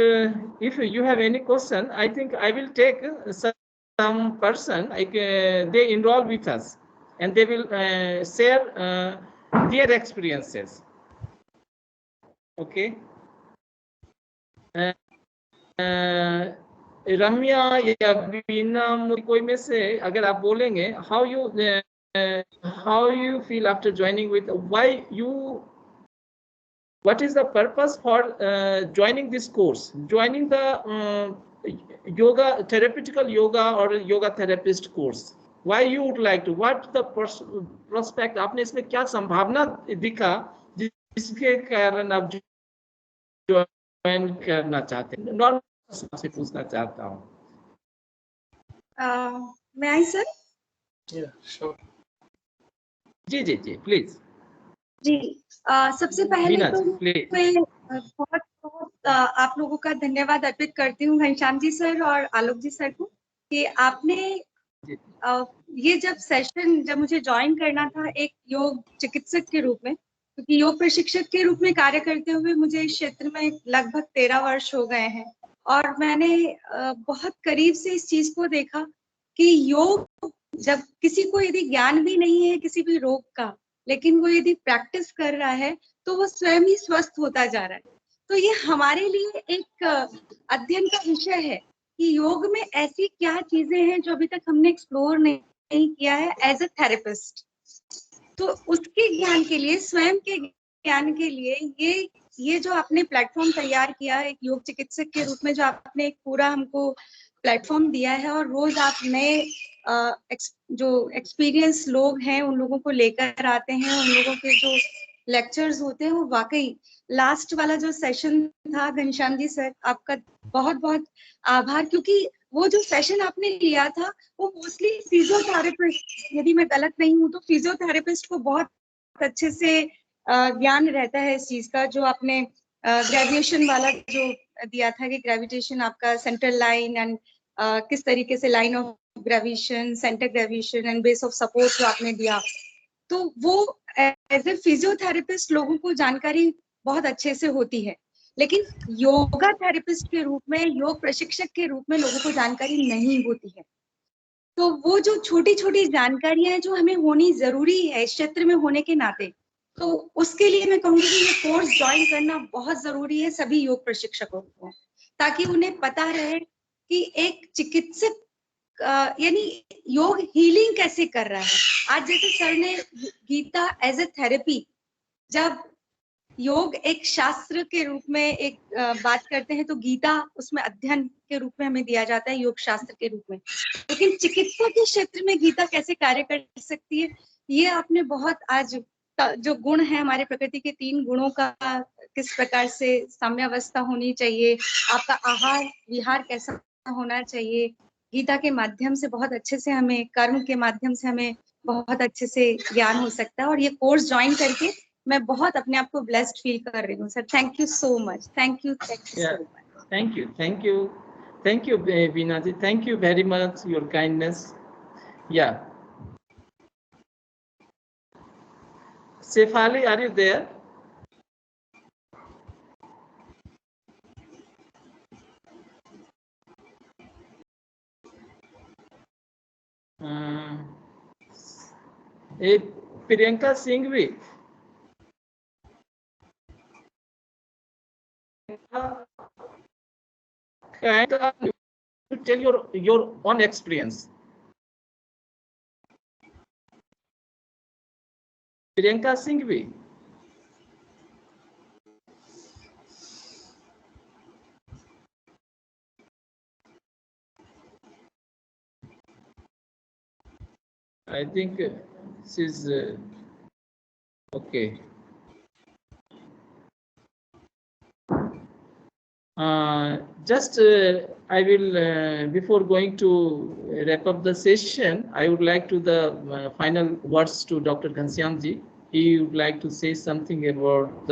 if you have any question, I think I will take some person they enroll with us, and they will share their experiences. Okay. रम्या या बीना, कोई में से अगर आप बोलेंगे, how you feel after joining with, what is the purpose for joining this course, joining the yoga, therapeutical yoga or yoga therapist course? Why you would like to, what the prospect, आपने इसमें क्या संभावना दिखा जिसके कारण आप join करना चाहते हैं? नॉर्मल से पूछना चाहता हूँ। मैं आई सर? जी जी जी प्लीज। जी सबसे पहले तो मैं बहुत आप लोगों का धन्यवाद अर्पित करती हूँ घनश्याम जी सर और आलोक जी सर को, कि आपने ये जब मुझे ज्वाइन करना था एक योग चिकित्सक के रूप में, क्योंकि योग प्रशिक्षक के रूप में कार्य करते हुए मुझे इस क्षेत्र में लगभग 13 वर्ष हो गए हैं, और मैंने बहुत करीब से इस चीज को देखा कि योग, जब किसी को यदि ज्ञान भी नहीं है किसी भी रोग का, लेकिन वो यदि प्रैक्टिस कर रहा है तो वो स्वयं ही स्वस्थ होता जा रहा है। तो ये हमारे लिए एक अध्ययन का विषय है कि योग में ऐसी क्या चीजें हैं जो अभी तक हमने एक्सप्लोर नहीं किया है एज अ थेरेपिस्ट। तो उसके ज्ञान के लिए, स्वयं के ज्ञान के लिए ये जो आपने प्लेटफॉर्म तैयार किया एक योग चिकित्सक के रूप में, जो आपने एक पूरा हमको प्लेटफॉर्म दिया है, और रोज आप नए जो एक्सपीरियंस लोग हैं उन लोगों को लेकर आते हैं, उन लोगों के जो लेक्चर्स होते हैं वो वाकई, लास्ट वाला जो सेशन था घनश्याम जी सर, आपका बहुत बहुत आभार, क्योंकि वो जो सेशन आपने लिया था वो मोस्टली फिजियोथेरेपिस्ट, यदि मैं गलत नहीं हूँ तो फिजियोथेरेपिस्ट को बहुत अच्छे से ज्ञान रहता है इस चीज का। जो आपने ग्रेविटेशन वाला जो दिया था कि ग्रेविटेशन आपका सेंट्रल लाइन एंड किस तरीके से line of gravitation, centre gravitation and base of support जो आपने दिया, तो वो एज ए फिजियोथेरेपिस्ट लोगों को जानकारी बहुत अच्छे से होती है, लेकिन योगा थेरेपिस्ट के रूप में, योग प्रशिक्षक के रूप में लोगों को जानकारी नहीं होती है। तो वो जो छोटी छोटी जानकारियां हैं जो हमें होनी जरूरी है इस क्षेत्र में होने के नाते, तो उसके लिए मैं कहूंगी कि ये कोर्स ज्वाइन करना बहुत जरूरी है सभी योग प्रशिक्षकों को, ताकि उन्हें पता रहे कि एक चिकित्सक यानी योग हीलिंग कैसे कर रहा है। आज जैसे सर ने गीता एज ए थेरेपी, जब योग एक शास्त्र के रूप में एक बात करते हैं तो गीता उसमें अध्ययन के रूप में हमें दिया जाता है, योग शास्त्र के रूप में, लेकिन चिकित्सा के क्षेत्र में गीता कैसे कार्य कर सकती है, ये आपने बहुत आज जो गुण है हमारे प्रकृति के 3 गुणों का किस प्रकार से साम्यावस्था होनी चाहिए, आपका आहार विहार कैसा होना चाहिए, गीता के माध्यम से बहुत अच्छे से हमें, कर्म के माध्यम से हमें बहुत अच्छे से ज्ञान हो सकता है। और ये कोर्स ज्वाइन करके मैं बहुत अपने आप को ब्लेस्ड फील कर रही हूँ sir. Thank you so much. Thank you so much. Thank you Beena ji, thank you very much your kindness. या Sefali, are you there? Priyanka Singhvi. And tell your own experience. Priyanka Singhvi. I think she's okay. I will, before going to wrap up the session, I would like to the final words to Dr. Ghanshyam ji. He would like to say something about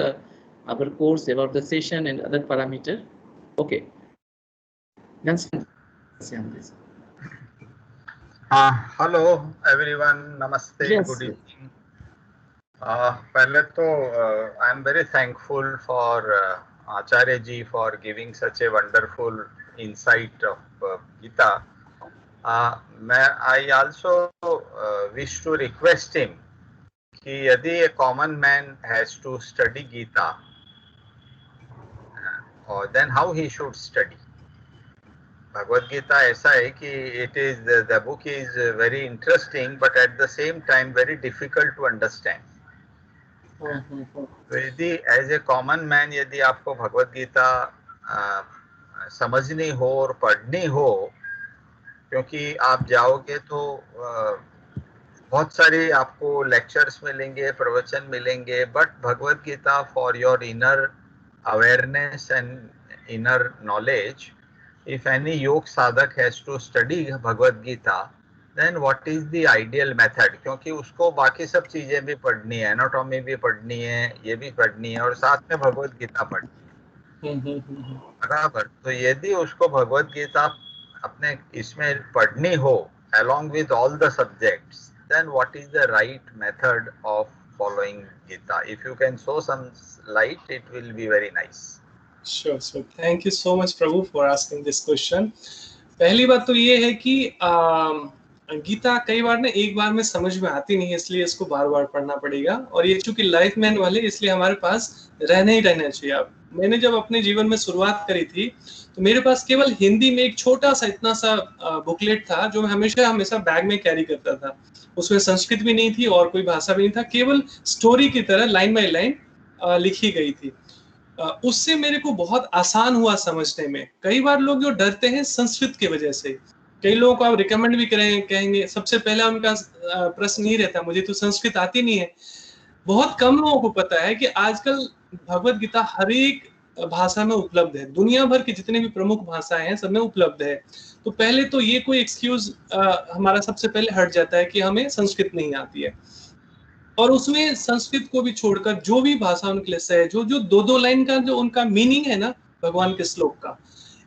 our course, about the session and other parameter. Okay. Ghanshyam ji. Hello everyone, namaste, yes. Good evening. पहले तो I am very thankful for Acharya ji for giving such a wonderful insight of Gita. I also wish to request him कि यदि a common man has to study Gita, then how he should study. Bhagavad Gita ऐसा है कि the book is very interesting, but at the same time very difficult to understand. यदि as a common man यदि आपको भगवत गीता समझनी हो और पढ़नी हो, क्योंकि आप जाओगे तो बहुत सारे आपको लेक्चर्स मिलेंगे, प्रवचन मिलेंगे, but Bhagavat Gita for your inner awareness and inner knowledge, if any योग साधक has to study Bhagavad Gita, then what is the ideal method? क्योंकि उसको बाकी सब चीजें भी पढ़नी है, एनाटॉमी भी पढ़नी है, ये भी पढ़नी है और साथ में भगवत गीता पढ़नी है, बराबर। तो यदि उसको भगवत गीता अपने इसमें पढ़नी हो along with all the subjects, then what is the right method of following Gita? If you can show some light, it will be very nice. Sure. So thank you so much, Prabhu, for asking this question. पहली बात तो ये है कि गीता कई बार ना एक बार में समझ में आती नहीं है, इसलिए इसको बार बार पढ़ना पड़ेगा। और ये चूंकि लाइफ मैन वाले, इसलिए हमारे पास रहना ही रहना चाहिए। अब मैंने जब अपने जीवन में शुरुआत करी थी तो मेरे पास केवल हिंदी में एक छोटा सा इतना सा बुकलेट था जो मैं हमेशा बैग में कैरी करता था। उसमें संस्कृत भी नहीं थी और कोई भाषा भी नहीं था, केवल स्टोरी की तरह लाइन बाय लाइन लिखी गई थी। उससे मेरे को बहुत आसान हुआ समझने में। कई बार लोग जो डरते हैं संस्कृत की वजह से, कई लोगों को आप रिकमेंड भी कहेंगे, सबसे पहला उनका प्रश्न ही रहता है मुझे तो संस्कृत आती नहीं है। बहुत कम लोगों को पता है कि आजकल भगवत गीता हर एक भाषा में उपलब्ध है, दुनिया भर की जितने भी प्रमुख भाषाएं हैं सब में उपलब्ध है। तो पहले तो ये कोई एक्सक्यूज हमारा सबसे पहले हट जाता है कि हमें संस्कृत नहीं आती है। और उसमें संस्कृत को भी छोड़कर जो भी भाषा उनके लिए सहज हो, जो 2-2 लाइन का जो उनका मीनिंग है ना भगवान के श्लोक का,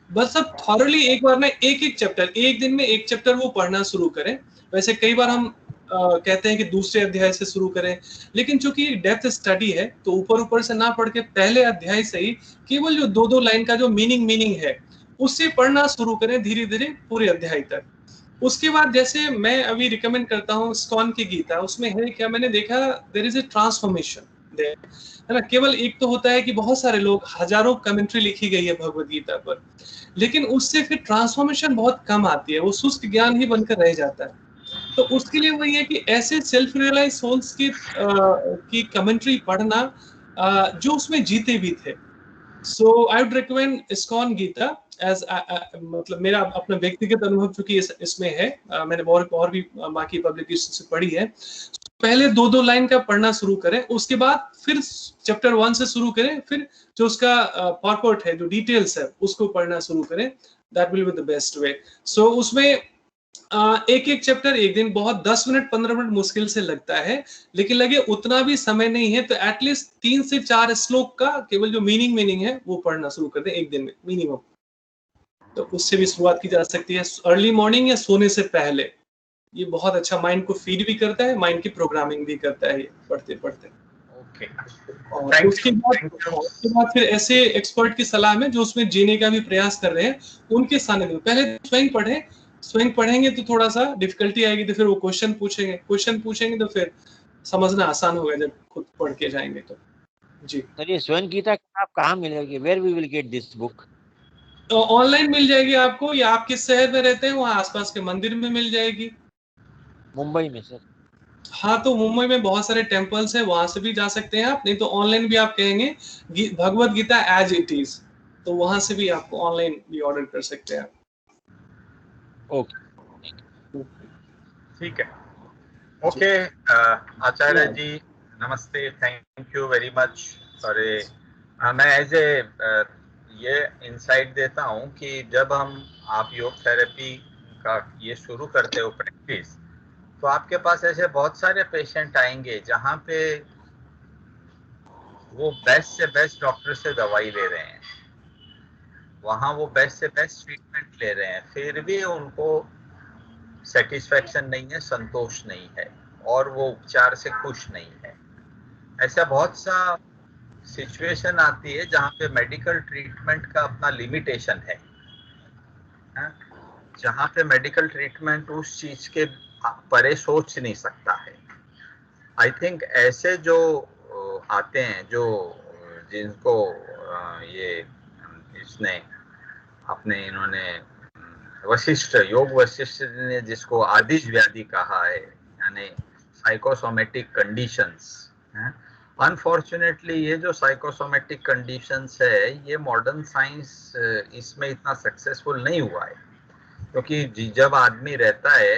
बस अब थॉरली एक बार ना एक चैप्टर, एक दिन में एक चैप्टर वो पढ़ना शुरू करें। वैसे कई बार हम कहते हैं कि दूसरे अध्याय से शुरू करें, लेकिन चूंकि डेप्थ स्टडी है तो ऊपर ऊपर से ना पढ़ के पहले अध्याय से ही केवल जो 2-2 लाइन का जो मीनिंग है उससे पढ़ना शुरू करें धीरे धीरे पूरे अध्याय तक। उसके बाद जैसे मैं अभी रिकमेंड करता हूँ इस्कॉन की गीता, उसमें है क्या, मैंने देखा there is a transformation there, है ना। केवल एक तो होता है कि बहुत सारे लोग, हजारों कमेंट्री लिखी गई है भगवद गीता पर, लेकिन उससे फिर ट्रांसफॉर्मेशन बहुत कम आती है, वो शुष्क ज्ञान ही बनकर रह जाता है। तो उसके लिए वही है कि ऐसे सेल्फ रियलाइज सोल्स की कमेंट्री पढ़ना जो उसमें जीते भी थे। So I would recommend ISKCON Gita as मतलब मेरा अपना व्यक्तिगत अनुभव चूंकि इसमें है, मैंने और भी बाकी पब्लिकेशन से पढ़ी है। पहले 2-2 लाइन का पढ़ना शुरू करें, उसके बाद फिर चैप्टर 1 से शुरू करें, फिर जो उसका पॉपवर्ट है, जो डिटेल्स है, उसको पढ़ना शुरू करें। That will be the best way. So उसमें एक चैप्टर एक दिन, बहुत 10 मिनट 15 मिनट मुश्किल से लगता है, लेकिन लगे उतना भी समय नहीं है तो एटलीस्ट 3 से 4 श्लोक का केवल जो मीनिंग है वो पढ़ना शुरू कर दें एक दिन में मिनिमम। तो उससे भी शुरुआत की जा सकती है अर्ली मॉर्निंग या सोने से पहले। ये बहुत अच्छा माइंड को फीड भी करता है, माइंड की प्रोग्रामिंग भी करता है पढ़ते पढ़ते। और उसके बाद फिर ऐसे एक्सपर्ट की सलाह में जो उसमें जीने का भी प्रयास कर रहे हैं, उनके सामने पहले स्वयं पढ़ेंगे तो थोड़ा सा डिफिकल्टी आएगी, तो फिर वो क्वेश्चन पूछेंगे तो फिर समझना आसान होगा जब खुद पढ़ के जाएंगे तो। जी सर, ये स्वयं गीता किताब कहाँ मिलेगी? Where we will get this book? तो ऑनलाइन मिल जाएगी आपको, या आप किस शहर में रहते हैं वहाँ आसपास के मंदिर में मिल जाएगी। मुंबई में सर। हाँ, तो मुंबई में बहुत सारे टेम्पल्स हैं, वहां से भी जा सकते हैं आप, नहीं तो ऑनलाइन भी आप कहेंगे Bhagavad Gita as it is, तो वहां से भी आपको ऑनलाइन भी ऑर्डर कर सकते हैं। ओके, ठीक है। ओके आचार्य जी नमस्ते, thank you very much for मैं एज ए ये इंसाइट देता हूँ कि जब आप योग थेरेपी का ये शुरू करते हो प्रैक्टिस, तो आपके पास ऐसे बहुत सारे पेशेंट आएंगे जहाँ पे वो बेस्ट से बेस्ट डॉक्टर से दवाई ले रहे हैं, वहाँ वो बेस्ट से बेस्ट ट्रीटमेंट ले रहे हैं, फिर भी उनको सेटिस्फैक्शन नहीं है, संतोष नहीं है, और वो उपचार से खुश नहीं है। ऐसा बहुत सा सिचुएशन आती है जहाँ पे मेडिकल ट्रीटमेंट का अपना लिमिटेशन है, जहाँ पे मेडिकल ट्रीटमेंट उस चीज के परे सोच नहीं सकता है। आई थिंक ऐसे जो आते हैं, जो जिनको ये इसने अपने इन्होंने वशिष्ठ, योग वशिष्ठ ने जिसको आदिज व्याधि कहा है, यानी साइकोसोमेटिक कंडीशंस। अनफॉर्चुनेटली ये जो साइकोसोमेटिक कंडीशंस है, ये मॉडर्न साइंस इसमें इतना सक्सेसफुल नहीं हुआ है, क्योंकि जब आदमी रहता है,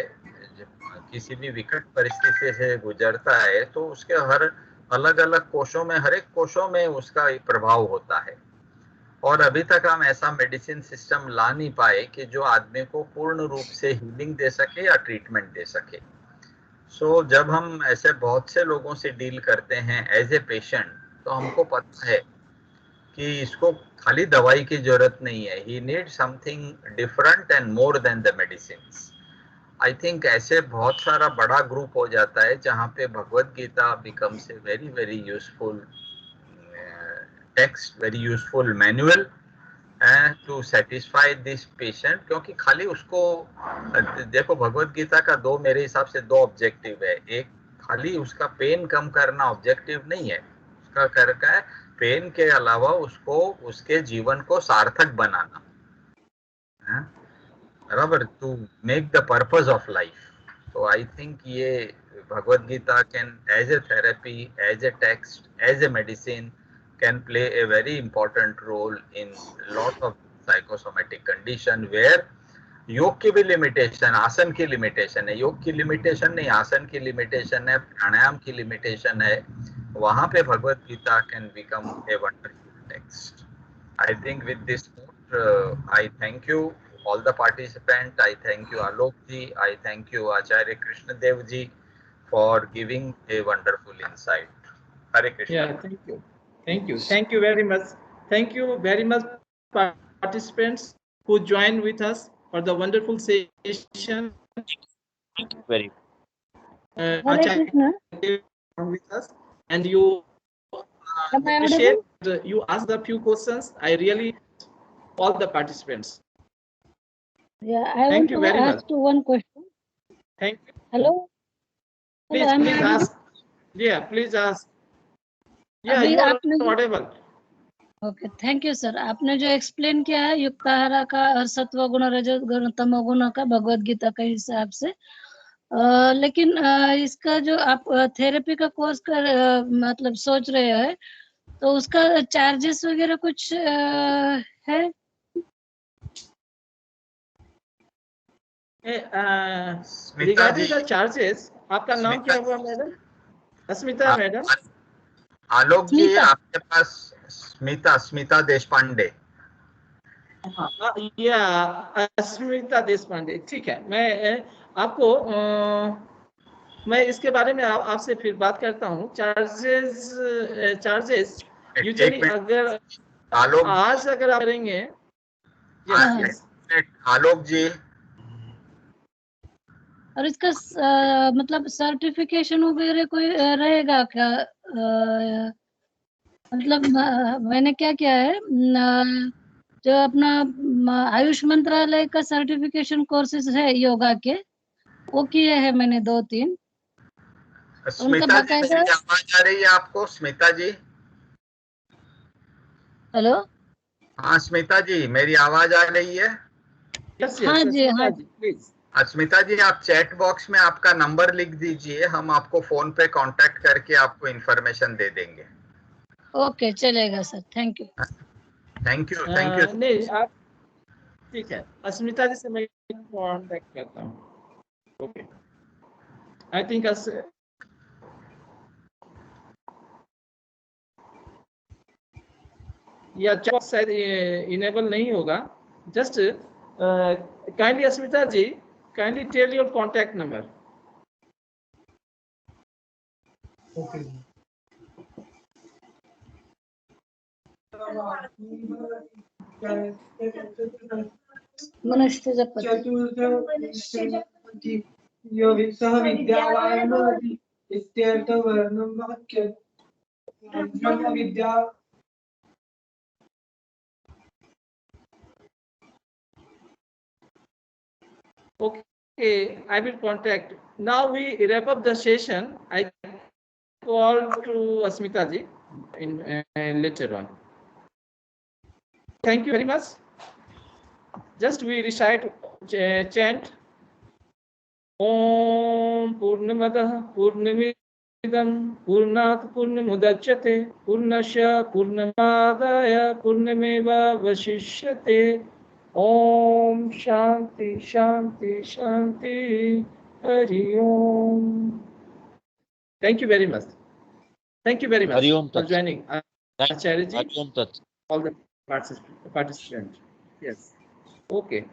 किसी भी विकट परिस्थिति से गुजरता है, तो उसके हर अलग अलग कोशों में, हर एक कोशों में उसका प्रभाव होता है। और अभी तक हम ऐसा मेडिसिन सिस्टम ला नहीं पाए कि जो आदमी को पूर्ण रूप से हीलिंग दे सके या ट्रीटमेंट दे सके। सो जब हम ऐसे बहुत से लोगों से डील करते हैं एज ए पेशेंट, तो हमको पता है कि इसको खाली दवाई की जरूरत नहीं है, he need something different and more than the medicines. I think ऐसे बहुत सारा बड़ा ग्रुप हो जाता है जहाँ पे Bhagavad Gita becomes a very very useful text, very useful manual to satisfy this patient. क्योंकि खाली उसको देखो, भगवद गीता का मेरे हिसाब से दो ऑब्जेक्टिव है। एक, खाली उसका पेन कम करना ऑब्जेक्टिव नहीं है, उसका करना है पेन के अलावा उसको उसके जीवन को सार्थक बनाना, बराबर, to make the purpose of life. तो आई थिंक ये Bhagavad Gita can as a therapy, as a text, as a medicine can play a very important role in lot of psychosomatic condition where योग की भी लिमिटेशन, आसन की limitation है, योग की लिमिटेशन नहीं, आसन की लिमिटेशन है, प्राणायाम की लिमिटेशन है, वहां पे Bhagavad Gita can become a wonderful text. I think with this note I thank you all the participants. I thank you Alok ji, I thank you Acharya Krishnadev ji for giving a wonderful insight. Hare Krishna. Yeah, thank you very much. Thank you very much participants who joined with us for the wonderful session. Thank you very much. Hare Krishna. with us, and you Am I appreciate audible? you ask the few questions. I really all the participants. Yeah, I Thank want you to very much. ask you one question. Thank you. Hello? Please, Hello, am I please audible? ask. Yeah, please ask. Yeah, अभी you are आपने जो audible. Okay thank you sir, आपने जो explain किया है युक्ताहारा का और सत्व गुण रजत गुण तमो गुण का भगवत गीता के हिसाब से, लेकिन इसका जो आप थेरेपी का कोर्स कर मतलब सोच रहे हैं, तो उसका चार्जेस वगैरह कुछ है? रिगार्डिंग द चार्जेस, आपका नाम क्या हुआ मैडम? अस्मिता मैडम? आलोक जी, आपके पास स्मिता देशपांडे। या अस्मिता देशपांडे, ठीक है। मैं आपको मैं इसके बारे में आपसे फिर बात करता हूँ। चार्जेस यूजुअली अगर आलोक आज अगर आप करेंगे। आलोक जी, और इसका मतलब सर्टिफिकेशन वगैरह कोई रहेगा क्या? मतलब मैंने क्या किया है, जो अपना आयुष मंत्रालय का सर्टिफिकेशन कोर्सेज है योगा के, वो किए हैं मैंने 2-3। स्मिता जी, मेरी आवाज आ रही है आपको? स्मिता जी, हेलो। हाँ स्मिता जी, मेरी आवाज आ रही है? हाँ जी, हाँ जी, प्लीज। स्मिता जी, आप चैट बॉक्स में आपका नंबर लिख दीजिए, हम आपको फोन पे कांटेक्ट करके आपको इंफॉर्मेशन दे देंगे। ओके, चलेगा sir, thank you. Thank you, thank you. नहीं, आप ठीक है, अस्मिता जी से मैं कांटेक्ट करता हूँ। ओके, आई थिंक या चैट शायद इनेबल नहीं होगा। Just kindly Asmita ji, kindly tell your contact number. Okay. सह विद्यावान इत्यर्थवर्णं वाक्यं ब्रह्म विद्या। Okay, I will contact. Now we wrap up the session. I call to Asmita ji in later on. Thank you very much. Just we recite chant Om Purnamadah Purnamidam Purnat Purnamudachyate Purnasya Purnamadaya Purnameva Vashishyate. Om Shanti Shanti Shanti Hari Om. Thank you very much. Thank you very much Hari Om for Tat. joining. Acharya ji, Hari Om Tat. all the participants. Yes. Okay.